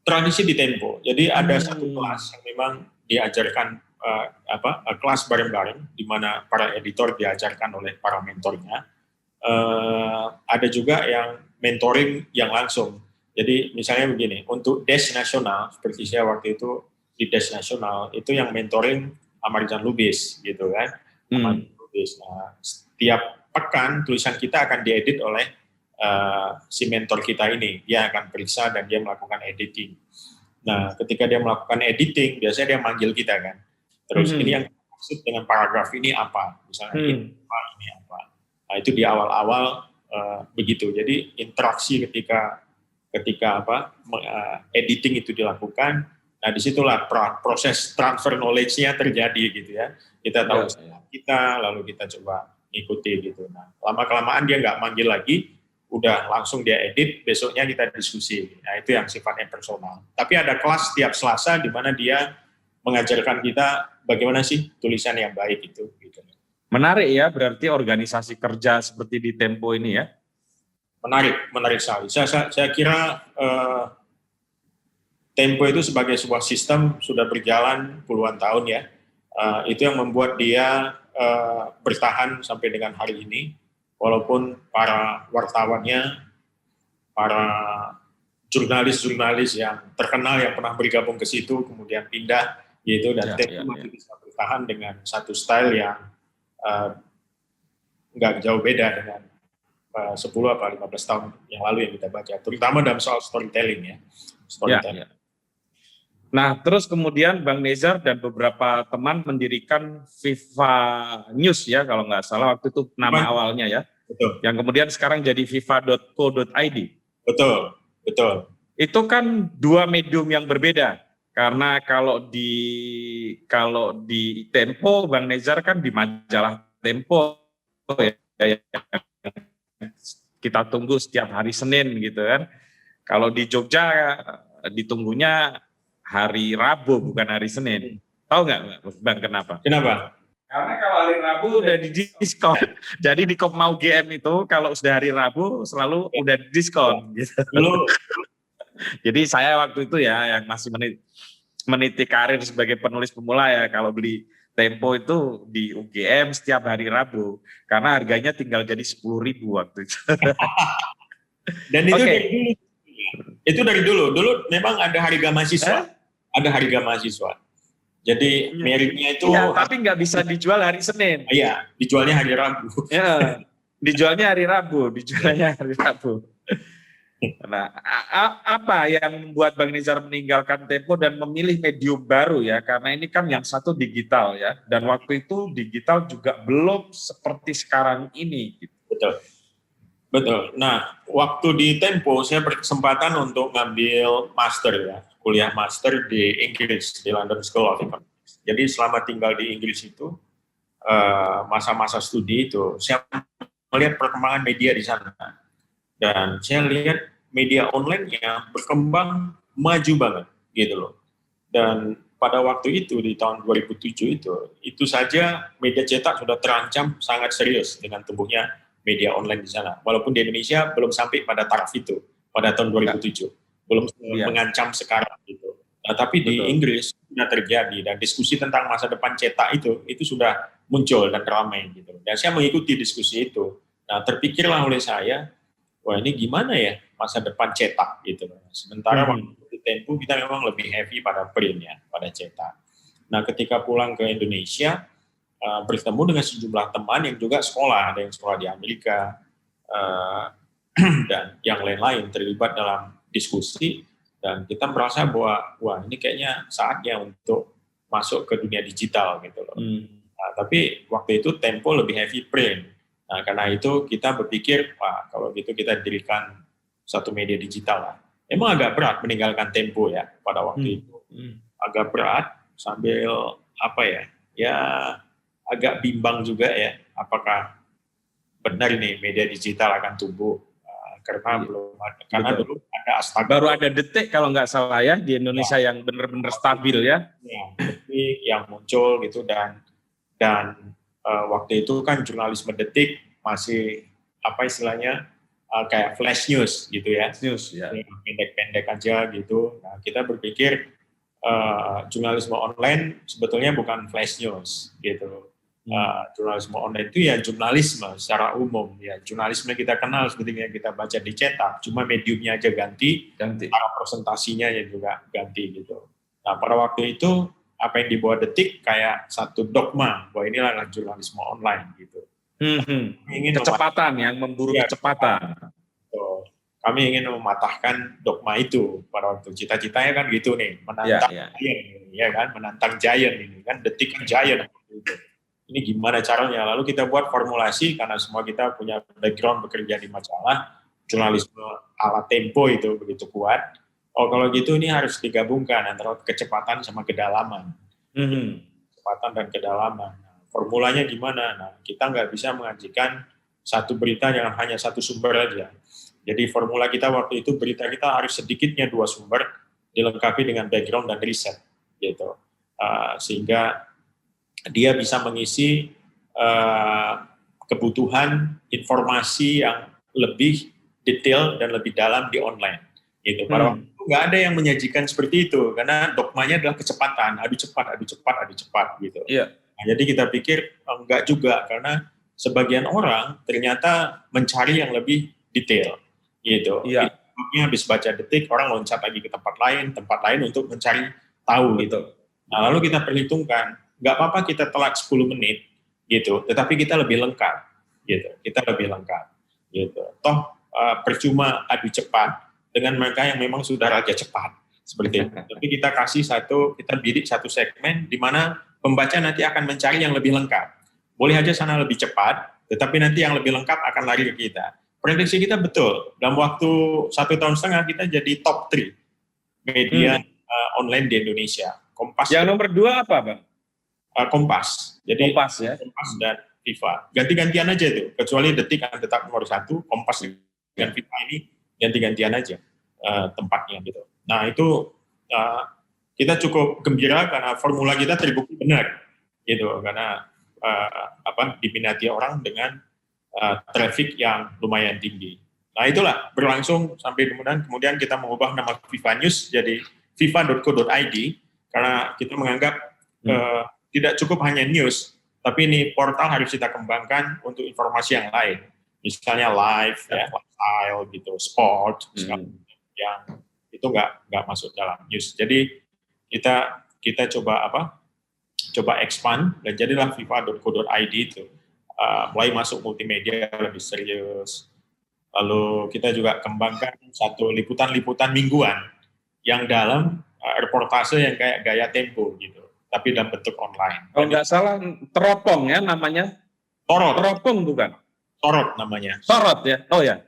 tradisi di Tempo. Jadi ada satu kelas yang memang diajarkan kelas bareng-bareng di mana para editor diajarkan oleh para mentornya. Ada juga yang mentoring yang langsung. Jadi misalnya begini, untuk Des Nasional, seperti saya waktu itu di Des Nasional, itu yang mentoring Amarizan Lubis gitu kan. Amarizan Lubis. Nah, setiap pekan tulisan kita akan diedit oleh si mentor kita ini. Dia akan periksa dan dia melakukan editing. Nah, ketika dia melakukan editing, biasanya dia manggil kita kan. Terus ini yang maksud dengan paragraf ini apa? Misalnya ini apa. Nah, itu di awal-awal begitu. Jadi interaksi ketika editing itu dilakukan, nah disitulah proses transfer knowledge-nya terjadi gitu ya. Kita tahu kita, lalu kita coba ikuti gitu. Nah, lama-kelamaan dia nggak manggil lagi, udah langsung dia edit, besoknya kita diskusi. Nah, itu yang sifatnya personal. Tapi ada kelas setiap Selasa di mana dia mengajarkan kita bagaimana sih tulisan yang baik itu. Gitu. Menarik ya, berarti organisasi kerja seperti di Tempo ini ya? Menarik sekali. Saya kira Tempo itu sebagai sebuah sistem sudah berjalan puluhan tahun ya. Itu yang membuat dia bertahan sampai dengan hari ini. Walaupun para wartawannya, para jurnalis-jurnalis yang terkenal yang pernah bergabung ke situ, kemudian pindah, gitu, dan Tempo masih bisa bertahan dengan satu style yang nggak jauh beda dengan 10 atau 15 tahun yang lalu yang kita baca, terutama dalam soal storytelling ya. Storytelling. Nah, terus kemudian Bang Nezar dan beberapa teman mendirikan Viva News ya, kalau nggak salah waktu itu nama awalnya ya. Betul. Yang kemudian sekarang jadi viva.co.id. Betul. Itu kan dua medium yang berbeda. Karena kalau di Tempo, Bang Nezar kan di majalah Tempo ya. Kita tunggu setiap hari Senin gitu kan. Kalau di Jogja ditunggunya hari Rabu bukan hari Senin. Tahu nggak Bang kenapa? Karena kalau hari Rabu udah di diskon. Jadi di Kopmau GM itu kalau sudah hari Rabu selalu udah di diskon gitu. Jadi saya waktu itu ya yang masih meniti karir sebagai penulis pemula ya, kalau beli Tempo itu di UGM setiap hari Rabu karena harganya tinggal jadi 10.000 waktu itu. Dan itu dari dulu. Dulu memang ada harga mahasiswa. Ada harga mahasiswa. Jadi meritnya itu tapi nggak bisa dijual hari Senin. Iya, dijualnya hari Rabu. Ya, dijualnya hari Rabu. Nah, apa yang membuat Bang Nizar meninggalkan Tempo dan memilih medium baru ya? Karena ini kan yang satu digital ya, dan waktu itu digital juga belum seperti sekarang ini. Gitu. Betul. Nah, waktu di Tempo saya berkesempatan untuk ngambil master ya, kuliah master di Inggris di London School of Economics. Jadi selama tinggal di Inggris itu masa-masa studi itu saya melihat perkembangan media di sana. Dan saya lihat media online yang berkembang maju banget gitu loh. Dan pada waktu itu di tahun 2007 itu saja media cetak sudah terancam sangat serius dengan tumbuhnya media online di sana. Walaupun di Indonesia belum sampai pada taraf itu pada tahun 2007, belum mengancam sekarang gitu. Nah, tapi di Inggris sudah terjadi dan diskusi tentang masa depan cetak itu sudah muncul dan ramai gitu. Dan saya mengikuti diskusi itu. Nah, terpikirlah oleh saya, wah ini gimana ya masa depan cetak gitu. Sementara waktu di Tempo kita memang lebih heavy pada print ya, pada cetak. Nah ketika pulang ke Indonesia, bertemu dengan sejumlah teman yang juga sekolah, ada yang sekolah di Amerika, dan yang lain-lain terlibat dalam diskusi, dan kita merasa bahwa wah ini kayaknya saatnya untuk masuk ke dunia digital gitu loh. Nah, tapi waktu itu Tempo lebih heavy print. Nah, karena itu kita berpikir, wah kalau gitu kita dirikan satu media digital lah. Emang agak berat meninggalkan Tempo ya pada waktu itu. Agak berat sambil ya agak bimbang juga ya, apakah benar ini media digital akan tumbuh karena belum ada, karena Betul. dulu ada Astaga. Baru ada Detik kalau nggak salah ya di Indonesia yang benar-benar stabil ya. Detik yang muncul gitu, dan waktu itu kan jurnalisme Detik masih apa istilahnya kayak flash news gitu ya, News ya. pendek-pendek aja gitu. Nah, kita berpikir jurnalisme online sebetulnya bukan flash news gitu. Jurnalisme online itu ya jurnalisme secara umum ya, jurnalisme kita kenal seperti yang kita baca di cetak, cuma mediumnya aja ganti. Cara presentasinya yang juga ganti gitu. Nah, pada waktu itu apa yang dibawa Detik kayak satu dogma bahwa inilah jurnalisme online gitu. Ingin kecepatan yang memburu kecepatan. Kami ingin mematahkan dogma itu pada waktu, cita-citanya kan gitu nih, menantang giant ini, ya kan, menantang giant ini kan, Detik kan giant. Ini gimana caranya? Lalu kita buat formulasi karena semua kita punya background bekerja di majalah, jurnalisme ala Tempo itu begitu kuat. Oh kalau gitu ini harus digabungkan antara kecepatan sama kedalaman. Kecepatan dan kedalaman. Nah, formulanya gimana? Nah, kita nggak bisa mengajikan satu berita yang hanya satu sumber aja. Jadi formula kita waktu itu, berita kita harus sedikitnya 2 sumber, dilengkapi dengan background dan riset, gitu. Sehingga dia bisa mengisi kebutuhan informasi yang lebih detail dan lebih dalam di online. Gitu. Pada waktu itu nggak ada yang menyajikan seperti itu, karena dogmanya adalah kecepatan, adu cepat, gitu. Nah, jadi kita pikir enggak juga, karena sebagian orang ternyata mencari yang lebih detail. Gitu. Habis baca Detik, orang loncat lagi ke tempat lain untuk mencari tahu gitu. Nah, lalu kita perhitungkan, nggak apa-apa kita telat 10 menit gitu, tetapi kita lebih lengkap gitu. Kita lebih lengkap gitu. Toh percuma adu cepat dengan mereka yang memang sudah raja cepat seperti itu. Tapi kita kasih kita bidik satu segmen di mana pembaca nanti akan mencari yang lebih lengkap. Boleh aja sana lebih cepat, tetapi nanti yang lebih lengkap akan lari ke kita. Prediksi kita betul, dalam waktu 1,5 tahun kita jadi top 3 media online di Indonesia. Kompas. Yang nomor 2 apa, Bang? Kompas. Jadi Kompas ya. Kompas dan Viva. Ganti-gantian aja itu. Kecuali Detik akan tetap nomor 1, Kompas dan Viva ini ganti-gantian aja tempatnya gitu. Nah itu kita cukup gembira karena formula kita terbukti benar gitu, karena diminati orang dengan traffic yang lumayan tinggi. Nah itulah berlangsung sampai kemudian kita mengubah nama Viva News jadi viva.co.id karena kita menganggap tidak cukup hanya news, tapi ini portal harus kita kembangkan untuk informasi yang lain, misalnya live, lifestyle gitu, sport, yang itu nggak masuk dalam news. Jadi kita coba expand dan jadilah viva.co.id itu. Mulai masuk multimedia lebih serius. Lalu kita juga kembangkan satu liputan-liputan mingguan yang dalam reportase yang kayak gaya Tempo gitu, tapi dalam bentuk online. Kalau nggak salah teropong ya namanya. Sorot. Teropong bukan? Sorot namanya. Sorot ya? Oh ya.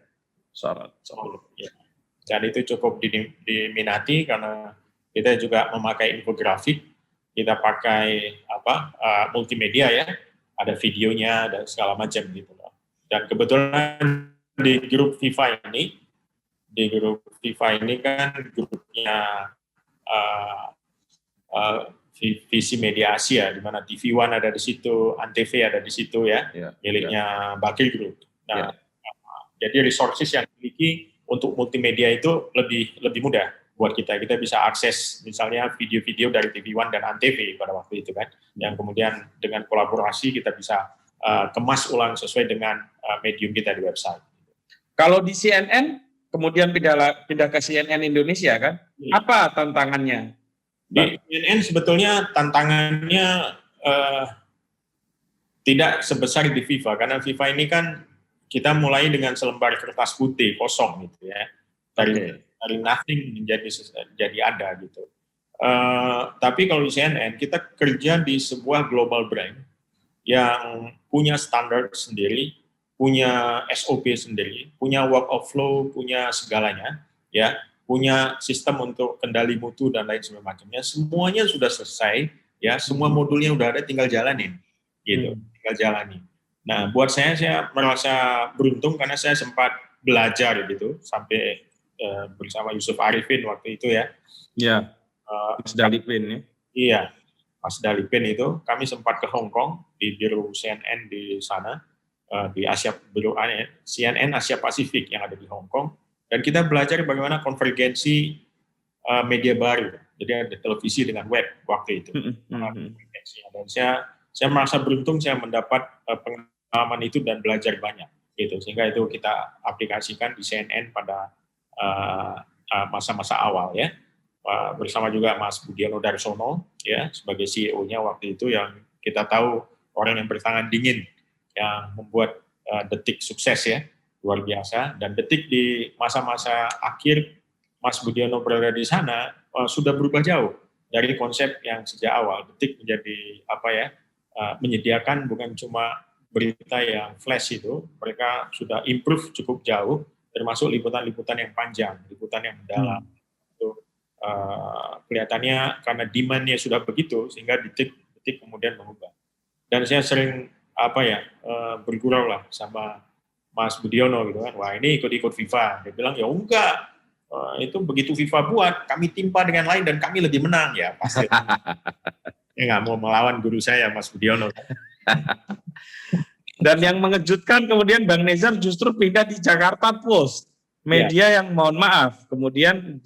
Sorot. Ya. Dan itu cukup diminati karena kita juga memakai infografik, kita pakai multimedia ya. Ada videonya dan segala macam gitu loh. Dan kebetulan di grup Viva ini kan grupnya Visi Media Asia, di mana TV One ada di situ, Antv ada di situ ya, miliknya Bakri Group. Nah, jadi resources yang dimiliki untuk multimedia itu lebih mudah buat kita. Kita bisa akses misalnya video-video dari TV One dan Antv pada waktu itu kan, yang kemudian dengan kolaborasi kita bisa kemas ulang sesuai dengan medium kita di website. Kalau di CNN kemudian pindah ke CNN Indonesia kan, apa tantangannya? Di CNN sebetulnya tantangannya tidak sebesar di Viva, karena Viva ini kan kita mulai dengan selembar kertas putih kosong gitu ya, dari nothing jadi ada gitu. Tapi kalau di CNN kita kerja di sebuah global brand yang punya standar sendiri, punya SOP sendiri, punya work of flow, punya segalanya, ya, punya sistem untuk kendali mutu dan lain sebagainya. Semuanya sudah selesai, ya, semua modulnya udah ada, tinggal jalanin, gitu, tinggal jalani. Nah, buat saya merasa beruntung karena saya sempat belajar gitu sampai bersama Yusuf Arifin waktu itu ya. Ya, Mas Dalipin ya. Iya, Mas Dalipin itu kami sempat ke Hong Kong di biro CNN di sana, di biro CNN Asia Pasifik yang ada di Hong Kong, dan kita belajar bagaimana konvergensi media baru. Jadi ada televisi dengan web waktu itu. Dan saya merasa beruntung saya mendapat pengalaman itu dan belajar banyak gitu, sehingga itu kita aplikasikan di CNN pada masa-masa awal ya, bersama juga Mas Budiono Darsono ya sebagai CEO-nya waktu itu, yang kita tahu orang yang bertangan dingin yang membuat Detik sukses ya, luar biasa. Dan Detik di masa-masa akhir Mas Budiono berada di sana sudah berubah jauh dari konsep yang sejak awal. Detik menjadi menyediakan bukan cuma berita yang flash itu, mereka sudah improve cukup jauh, termasuk liputan-liputan yang panjang, liputan yang mendalam. Itu kelihatannya karena demand-nya sudah begitu sehingga Detik kemudian mengubah. Dan saya sering bergurau lah sama Mas Budiono gitu kan, wah ini ikut-ikut FIFA. Dia bilang ya enggak, itu begitu FIFA buat, kami timpa dengan lain dan kami lebih menang ya pasti. Ya nggak mau melawan guru saya Mas Budiono. Dan yang mengejutkan kemudian Bang Nezar justru pindah di Jakarta Post, media yang mohon maaf kemudian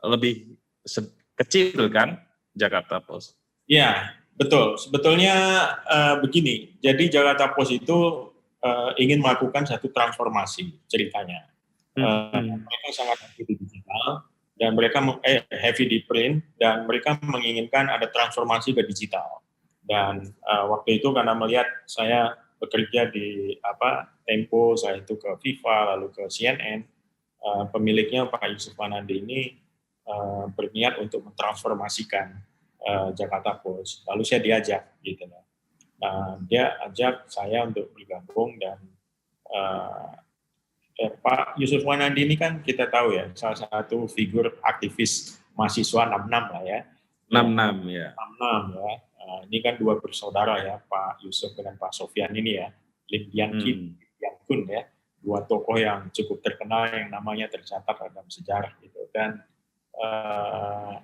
lebih kecil kan Jakarta Post. Ya betul, sebetulnya begini, jadi Jakarta Post itu ingin melakukan satu transformasi ceritanya. Mereka sangat heavy di digital dan mereka heavy di print, dan mereka menginginkan ada transformasi ke digital. Dan waktu itu karena melihat saya bekerja di Tempo, saya itu ke FIFA lalu ke CNN, pemiliknya Pak Yusuf Wanandi ini berniat untuk mentransformasikan Jakarta Post. Lalu saya diajak gitu. Nah, dia ajak saya untuk bergabung, dan Pak Yusuf Wanandi ini kan kita tahu ya, salah satu figur aktivis mahasiswa 66 lah ya. 66 ya. 66 ya. Ini kan dua bersaudara ya, Pak Yusuf dengan Pak Sofian ini ya, Lim Dian Kun ya, dua tokoh yang cukup terkenal yang namanya tercatat dalam sejarah gitu. Dan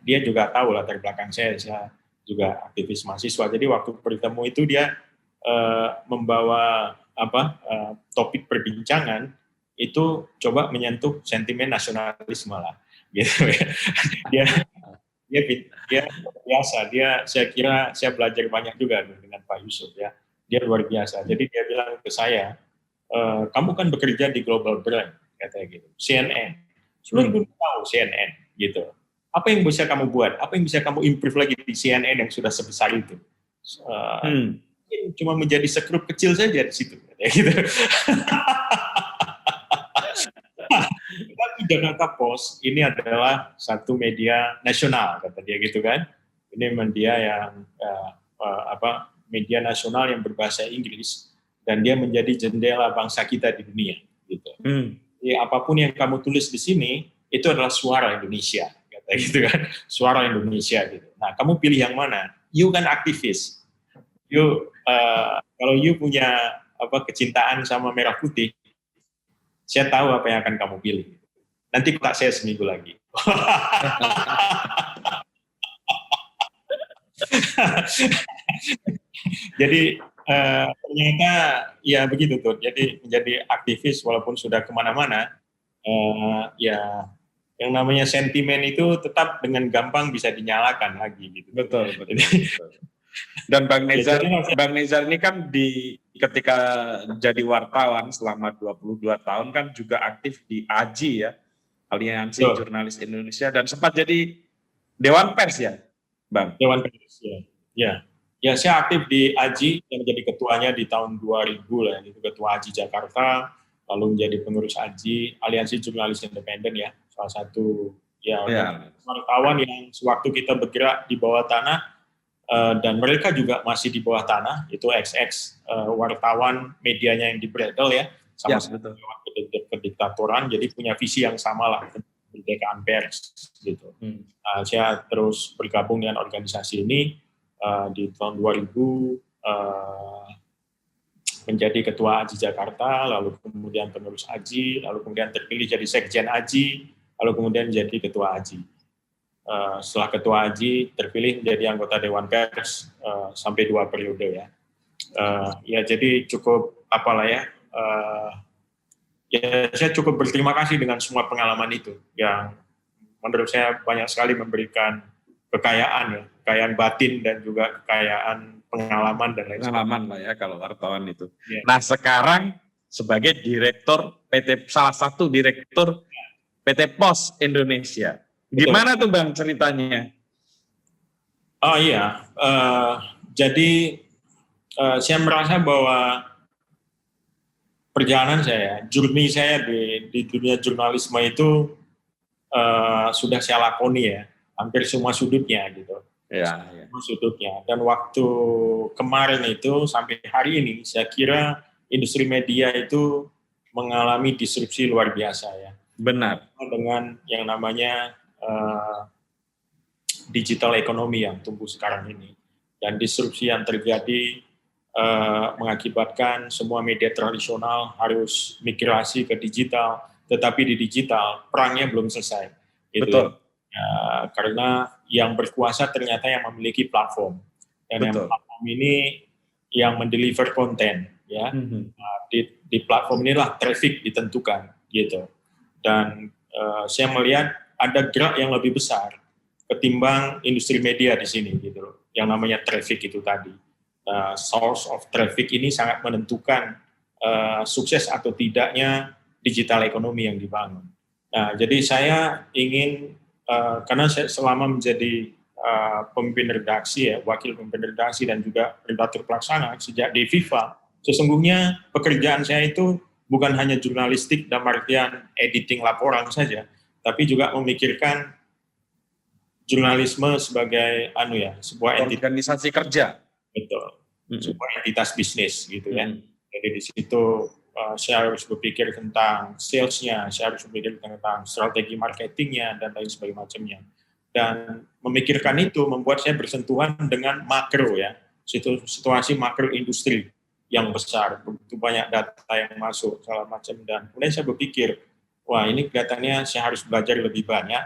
dia juga tahu latar belakang saya juga aktivis mahasiswa. Jadi waktu bertemu itu dia membawa topik perbincangan itu coba menyentuh sentimen nasionalisme lah, gitu ya. Dia biasa, saya kira saya belajar banyak juga dengan Pak Yusuf ya. Dia luar biasa. Jadi dia bilang ke saya, kamu kan bekerja di global brand, katanya gitu, CNN. Seluruh dunia tahu CNN, gitu. Apa yang bisa kamu buat? Apa yang bisa kamu improve lagi di CNN yang sudah sebesar itu? Cuma menjadi sekrup kecil saja di situ, katanya gitu. Tapi Jakarta Post ini adalah satu media nasional, kata dia gitu kan. Ini media yang media nasional yang berbahasa Inggris, dan dia menjadi jendela bangsa kita di dunia gitu. Jadi apapun yang kamu tulis di sini itu adalah suara Indonesia, kata gitu kan. Suara Indonesia gitu. Nah, kamu pilih yang mana? You kan aktivis. Kalau you punya kecintaan sama merah putih, saya tahu apa yang akan kamu pilih. Nanti kontak saya seminggu lagi. Jadi ternyata ya begitu tuh. Jadi menjadi aktivis walaupun sudah kemana-mana, ya yang namanya sentimen itu tetap dengan gampang bisa dinyalakan lagi gitu. Betul. Dan Bang Nezar ini kan ketika jadi wartawan selama 22 tahun kan juga aktif di AJI ya, Aliansi Jurnalis Indonesia, dan sempat jadi Dewan Pers ya, Bang? Dewan Pers ya. Ya, saya aktif di AJI yang menjadi ketuanya di tahun 2000 lah, itu Ketua AJI Jakarta, lalu menjadi pengurus AJI, Aliansi Jurnalis Independen ya, salah satu wartawan yang sewaktu kita bergerak di bawah tanah, dan mereka juga masih di bawah tanah, itu XX wartawan medianya yang dibredel ya, sama-sama kediktatoran, jadi punya visi yang sama lah, kemerdekaan pers gitu. Saya terus bergabung dengan organisasi ini di tahun 2000, menjadi ketua AJI Jakarta, lalu kemudian pengurus AJI, lalu kemudian terpilih jadi sekjen AJI, lalu kemudian jadi ketua AJI. Setelah ketua AJI terpilih menjadi anggota Dewan Pers sampai 2 periode ya. Ya jadi cukup apalah ya. Ya saya cukup berterima kasih dengan semua pengalaman itu yang menurut saya banyak sekali memberikan kekayaan ya, kekayaan batin dan juga kekayaan pengalaman dan lain sebagainya. Pengalaman lah ya kalau wartawan itu. Ya. Nah sekarang sebagai direktur salah satu direktur PT Pos Indonesia. Gimana tuh Bang ceritanya? Oh iya, jadi saya merasa bahwa perjalanan saya, journey saya di dunia jurnalisme itu sudah saya lakoni ya, hampir semua sudutnya gitu. Ya. Semua sudutnya. Dan waktu kemarin itu sampai hari ini, saya kira industri media itu mengalami disrupsi luar biasa ya. Benar. Dengan yang namanya digital ekonomi yang tumbuh sekarang ini. Dan disrupsi yang terjadi mengakibatkan semua media tradisional harus migrasi ke digital, tetapi di digital perangnya belum selesai. Gitu. Betul. Ya, karena yang berkuasa ternyata yang memiliki platform. Dan yang platform ini yang mendeliver konten. Ya. Nah, di platform inilah traffic ditentukan. Gitu. Dan saya melihat ada gerak yang lebih besar ketimbang industri media di sini, gitu loh. Yang namanya traffic itu tadi. Source of traffic ini sangat menentukan sukses atau tidaknya digital ekonomi yang dibangun. Nah, jadi saya ingin karena saya selama menjadi pemimpin redaksi ya, wakil pemimpin redaksi dan juga redaktur pelaksana sejak di FIFA, sesungguhnya pekerjaan saya itu bukan hanya jurnalistik dalam artian editing laporan saja, tapi juga memikirkan jurnalisme sebagai sebuah organisasi kerja. Betul. Sebuah entitas bisnis gitu ya. Jadi di situ saya harus berpikir tentang sales-nya, saya harus berpikir tentang strategi marketingnya dan lain sebagainya. Dan memikirkan itu membuat saya bersentuhan dengan makro ya, situasi makro industri yang besar, begitu banyak data yang masuk segala macam, dan kemudian saya berpikir, wah ini kelihatannya saya harus belajar lebih banyak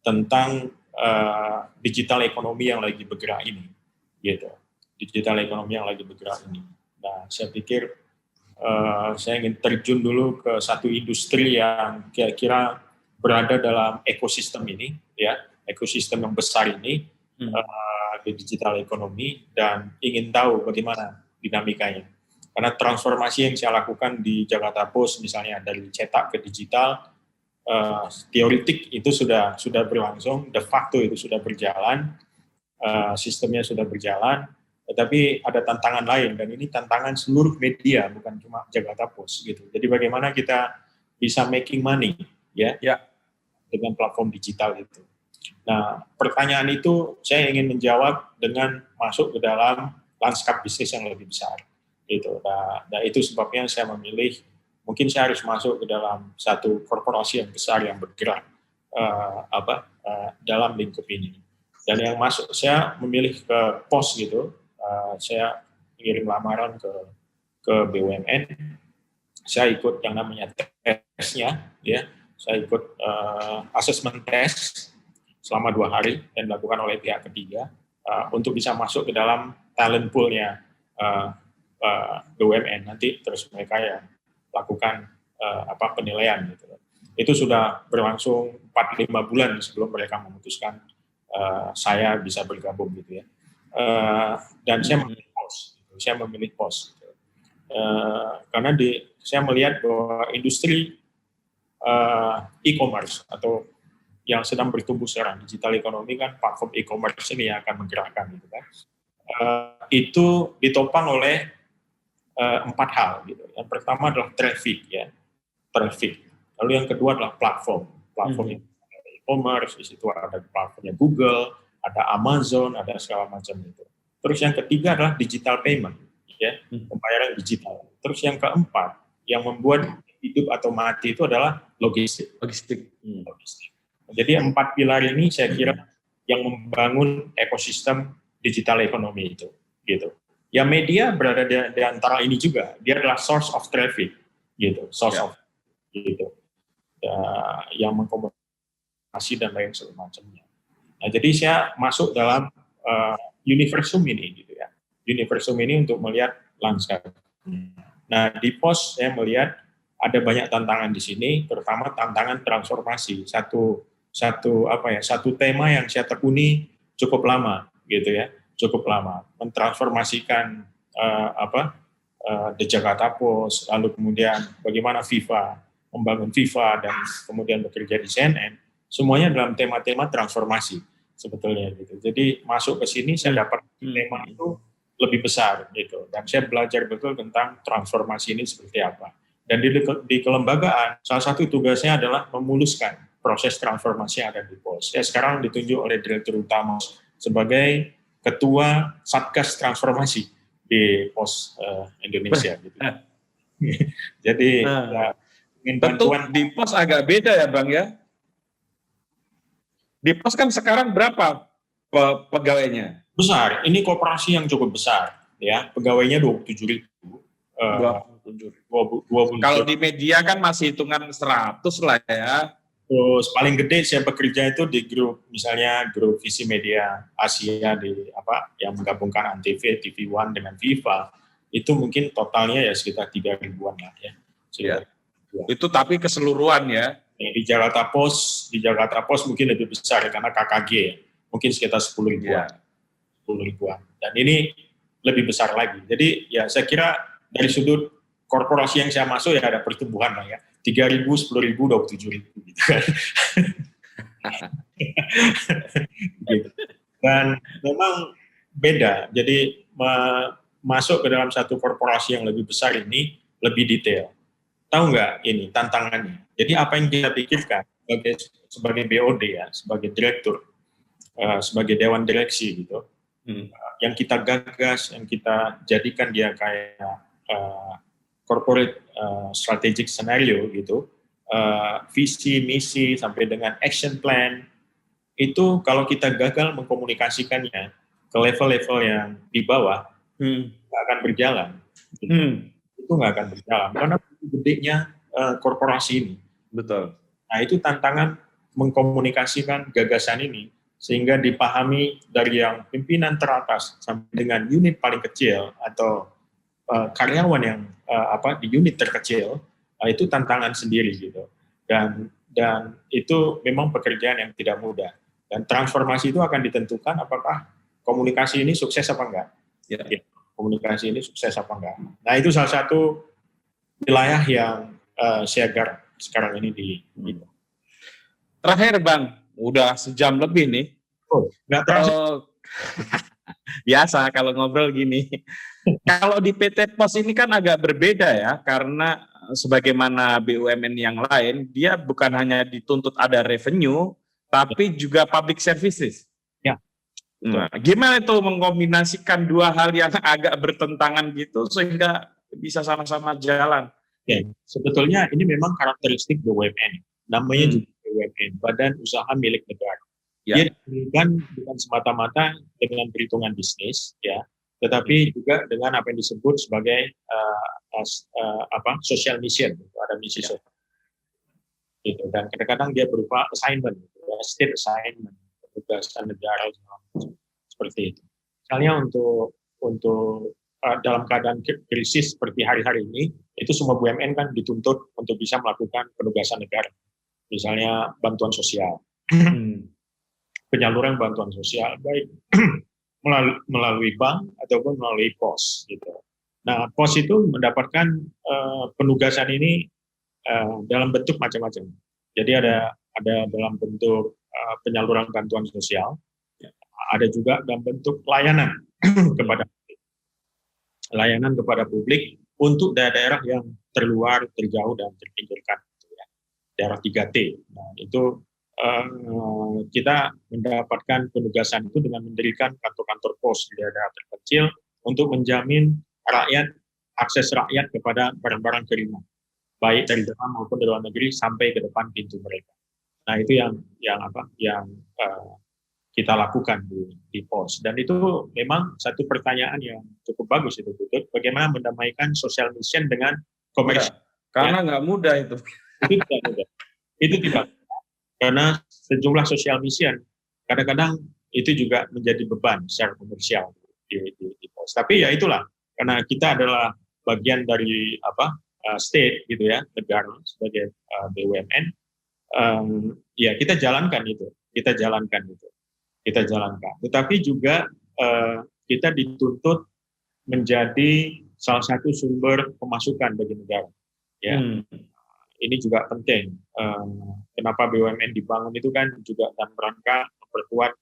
tentang digital ekonomi yang lagi bergerak ini, gitu. Digital ekonomi yang lagi bergerak ini. Nah, saya pikir saya ingin terjun dulu ke satu industri yang kira-kira berada dalam ekosistem ini, ya, ekosistem yang besar ini di digital ekonomi, dan ingin tahu bagaimana dinamikanya. Karena transformasi yang saya lakukan di Jakarta Post, misalnya dari cetak ke digital, teoretik itu sudah berlangsung, de facto itu sudah berjalan, sistemnya sudah berjalan, tetapi ada tantangan lain, dan ini tantangan seluruh media, bukan cuma Jakarta Post gitu. Jadi bagaimana kita bisa making money ya dengan platform digital itu. Nah, pertanyaan itu saya ingin menjawab dengan masuk ke dalam lanskap bisnis yang lebih besar gitu. Nah itu sebabnya saya memilih, mungkin saya harus masuk ke dalam satu korporasi yang besar yang bergerak dalam lingkup ini. Dan yang masuk, saya memilih ke POS gitu. Saya mengirim lamaran ke BUMN. Saya ikut yang namanya tesnya, ya. Saya ikut asesmen tes selama 2 hari dan dilakukan oleh pihak ketiga untuk bisa masuk ke dalam talent pool-nya BUMN. Nanti terus mereka yang lakukan penilaian gitu. Itu sudah berlangsung 4-5 bulan sebelum mereka memutuskan saya bisa bergabung gitu ya. Dan saya memilih POS. Saya memilih POS. Gitu. Karena saya melihat bahwa industri e-commerce atau yang sedang bertumbuh sekarang, digital ekonomi kan, platform e-commerce ini yang akan menggerakkan gitu kan. Itu ditopang oleh 4 hal gitu. Yang pertama adalah traffic ya, traffic. Lalu yang kedua adalah platform e-commerce, di situ ada platformnya Google, ada Amazon, ada segala macam itu. Terus yang ketiga adalah digital payment, ya, pembayaran digital. Terus yang keempat, yang membuat hidup atau mati itu adalah logistik. Jadi 4 pilar ini saya kira yang membangun ekosistem digital ekonomi itu, gitu. ya media berada di antara ini juga. Dia adalah source of traffic, gitu, source of gitu, ya, yang mengkomunikasi dan lain semacamnya. Nah, jadi saya masuk dalam universum ini, gitu ya. Universum ini untuk melihat lanskap. Nah, di pos saya melihat ada banyak tantangan di sini, terutama tantangan transformasi. Satu tema yang saya tekuni cukup lama, gitu ya, cukup lama, mentransformasikan The Jakarta Post, lalu kemudian bagaimana FIFA membangun FIFA dan kemudian bekerja di CNN, semuanya dalam tema-tema transformasi sebetulnya gitu. Jadi masuk ke sini saya dapat tema itu lebih besar gitu, dan saya belajar betul tentang transformasi ini seperti apa. Dan di kelembagaan salah satu tugasnya adalah memuluskan proses transformasi yang ada di pos. Saya sekarang ditunjuk oleh Direktur Utama sebagai Ketua Satgas Transformasi di Pos Indonesia. Gitu. Jadi ya, tentu di Pos agak beda ya Bang ya. Di Pos kan sekarang berapa pegawainya? Besar, ini koperasi yang cukup besar, ya, pegawainya 27.000. Kalau di media kan masih hitungan 100 lah ya. Terus paling gede saya bekerja itu di grup, misalnya grup Visi Media Asia yang menggabungkan Antv, TV One dengan FIFA, itu mungkin totalnya ya sekitar 3 ribuan lah ya. Itu tapi keseluruhan ya. Di Jakarta Post mungkin lebih besar karena KKG ya, mungkin sekitar 10 ribuan. 10 ribuan. Dan ini lebih besar lagi. Jadi ya saya kira dari sudut korporasi yang saya masuk ya ada pertumbuhan lah ya. 3.000, 10.000, 27.000 gitu kan. Gitu. Dan memang beda. Jadi masuk ke dalam satu korporasi yang lebih besar ini lebih detail. Tahu nggak ini tantangannya? Jadi apa yang kita pikirkan sebagai BOD ya, sebagai direktur, sebagai dewan direksi gitu, yang kita gagas, yang kita jadikan dia kayak corporate strategic scenario gitu, visi, misi, sampai dengan action plan, itu kalau kita gagal mengkomunikasikannya ke level-level yang di bawah, nggak akan berjalan. Itu nggak akan berjalan, karena gedenya korporasi ini. Betul. Nah, itu tantangan mengkomunikasikan gagasan ini, sehingga dipahami dari yang pimpinan teratas sampai dengan unit paling kecil atau karyawan yang di unit terkecil, itu tantangan sendiri gitu. Dan itu memang pekerjaan yang tidak mudah. Dan transformasi itu akan ditentukan apakah komunikasi ini sukses apa enggak. Ya. Komunikasi ini sukses apa enggak. Nah, itu salah satu wilayah yang saya garap sekarang ini di Terakhir Bang, udah sejam lebih nih. Nggak terasa. Biasa kalau ngobrol gini. Kalau di PT Pos ini kan agak berbeda ya, karena sebagaimana BUMN yang lain, dia bukan hanya dituntut ada revenue, tapi juga public services. Ya. Nah, gimana itu mengkombinasikan dua hal yang agak bertentangan gitu sehingga bisa sama-sama jalan? Ya, sebetulnya ini memang karakteristik BUMN. Namanya juga BUMN, Badan Usaha Milik Negara. Ya. Dia diberikan bukan semata-mata dengan perhitungan bisnis, ya, tetapi juga dengan apa yang disebut sebagai social mission, ada misi sosial. Gitu. Dan kadang-kadang dia berupa assignment, state assignment, tugasan negara seperti itu. Misalnya untuk dalam keadaan krisis seperti hari-hari ini, itu semua BUMN kan dituntut untuk bisa melakukan penugasan negara, misalnya bantuan sosial. Penyaluran bantuan sosial baik melalui bank ataupun melalui pos gitu. Nah, pos itu mendapatkan penugasan ini dalam bentuk macam-macam. Jadi ada dalam bentuk penyaluran bantuan sosial, ada juga dalam bentuk layanan kepada publik untuk daerah-daerah yang terluar, terjauh dan terpinggirkan, gitu ya. Daerah 3T. Nah, itu kita mendapatkan penugasan itu dengan mendirikan kantor-kantor pos di daerah terkecil untuk menjamin akses rakyat kepada barang-barang kiriman, baik dari dalam maupun dari luar negeri sampai ke depan pintu mereka. Nah, itu yang kita lakukan di POS. Dan itu memang satu pertanyaan yang cukup bagus itu, Putut. Bagaimana mendamaikan social mission dengan komersial? Karena nggak mudah itu. Itu tidak mudah. Itu tidak mudah. Karena sejumlah social mission kadang-kadang itu juga menjadi beban secara komersial di POS. Tapi ya itulah, karena kita adalah bagian dari state gitu ya, negara sebagai BUMN, ya kita jalankan itu. Tetapi juga kita dituntut menjadi salah satu sumber pemasukan bagi negara. Ya, ini juga penting. Kenapa BUMN dibangun itu kan juga dalam rangka memperkuat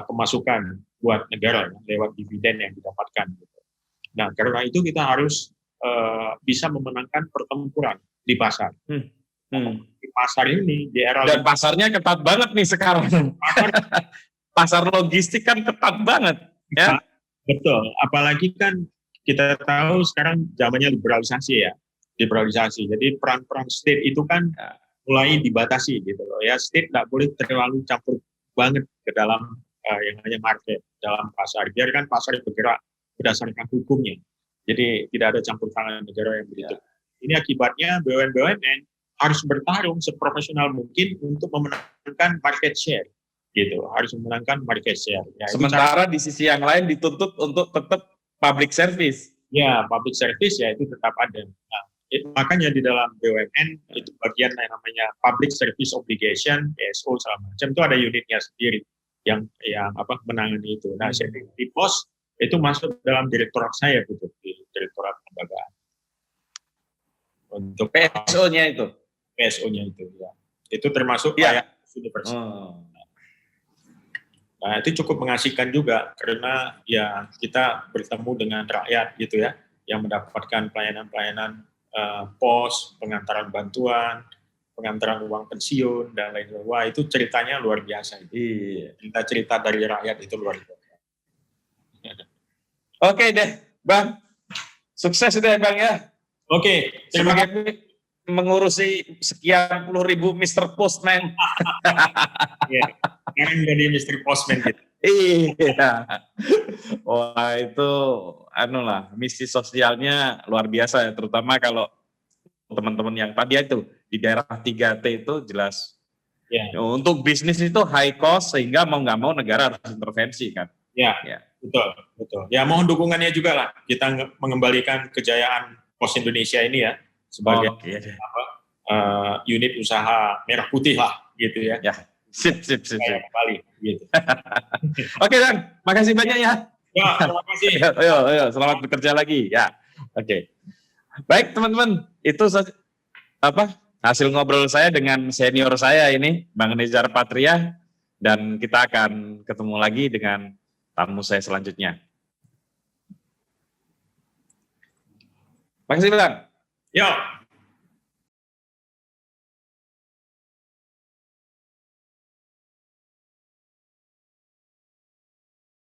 pemasukan buat negara lewat dividen yang didapatkan. Gitu. Nah, karena itu kita harus bisa memenangkan pertempuran di pasar. Di pasar ini di era dan pasarnya ketat banget nih sekarang. Pasar logistik kan ketat banget, ya. Betul. Apalagi kan kita tahu sekarang zamannya liberalisasi. Jadi peran-peran state itu kan mulai dibatasi gitu loh. Ya, state nggak boleh terlalu campur banget ke dalam yang namanya market, dalam pasar. Biarkan pasar bergerak berdasarkan hukumnya. Jadi tidak ada campur tangan negara yang begitu. Ini akibatnya BUMN harus bertarung seprofesional mungkin untuk memenangkan market share, gitu. Harus memenangkan market share. Ya, sementara di sisi yang lain dituntut untuk tetap public service. Ya, public service ya itu tetap ada. Nah, makanya di dalam BUMN itu bagian yang namanya public service obligation, PSO segala macam itu ada unitnya sendiri yang menangani itu. Nah, di POS itu masuk dalam direktorat saya gitu, di direktorat lembagaan. Untuk PSO-nya itu. PSO-nya itu ya. Itu termasuk kayak universitas. Nah, itu cukup mengasihkan juga karena ya kita bertemu dengan rakyat gitu ya, yang mendapatkan pelayanan-pelayanan POS, pengantaran bantuan, pengantaran uang pensiun dan lain-lain. Wah, itu ceritanya luar biasa. Cerita dari rakyat itu luar biasa. Oke deh, Bang. Sukses deh, Bang ya. Oke. Sebagai mengurusi sekian puluh ribu Mr. Postman. Sekarang jadi Mr. Postman gitu. Iya. Wah, itu misi sosialnya luar biasa ya, terutama kalau teman-teman yang tadi itu di daerah 3T itu jelas. Untuk bisnis itu high cost sehingga mau nggak mau negara harus intervensi kan. Ya. Betul. Ya, mohon dukungannya juga lah. Kita mengembalikan kejayaan POS Indonesia ini ya sebagai unit usaha merah putih lah gitu ya. Sip. Kembali gitu. Oke, Dan, makasih banyak ya. Ya, terima kasih. Ayo, selamat bekerja lagi ya. Oke. Baik, teman-teman, itu hasil ngobrol saya dengan senior saya ini, Bang Nezar Patria, dan kita akan ketemu lagi dengan tamu saya selanjutnya. Makasih, Bang. Yo.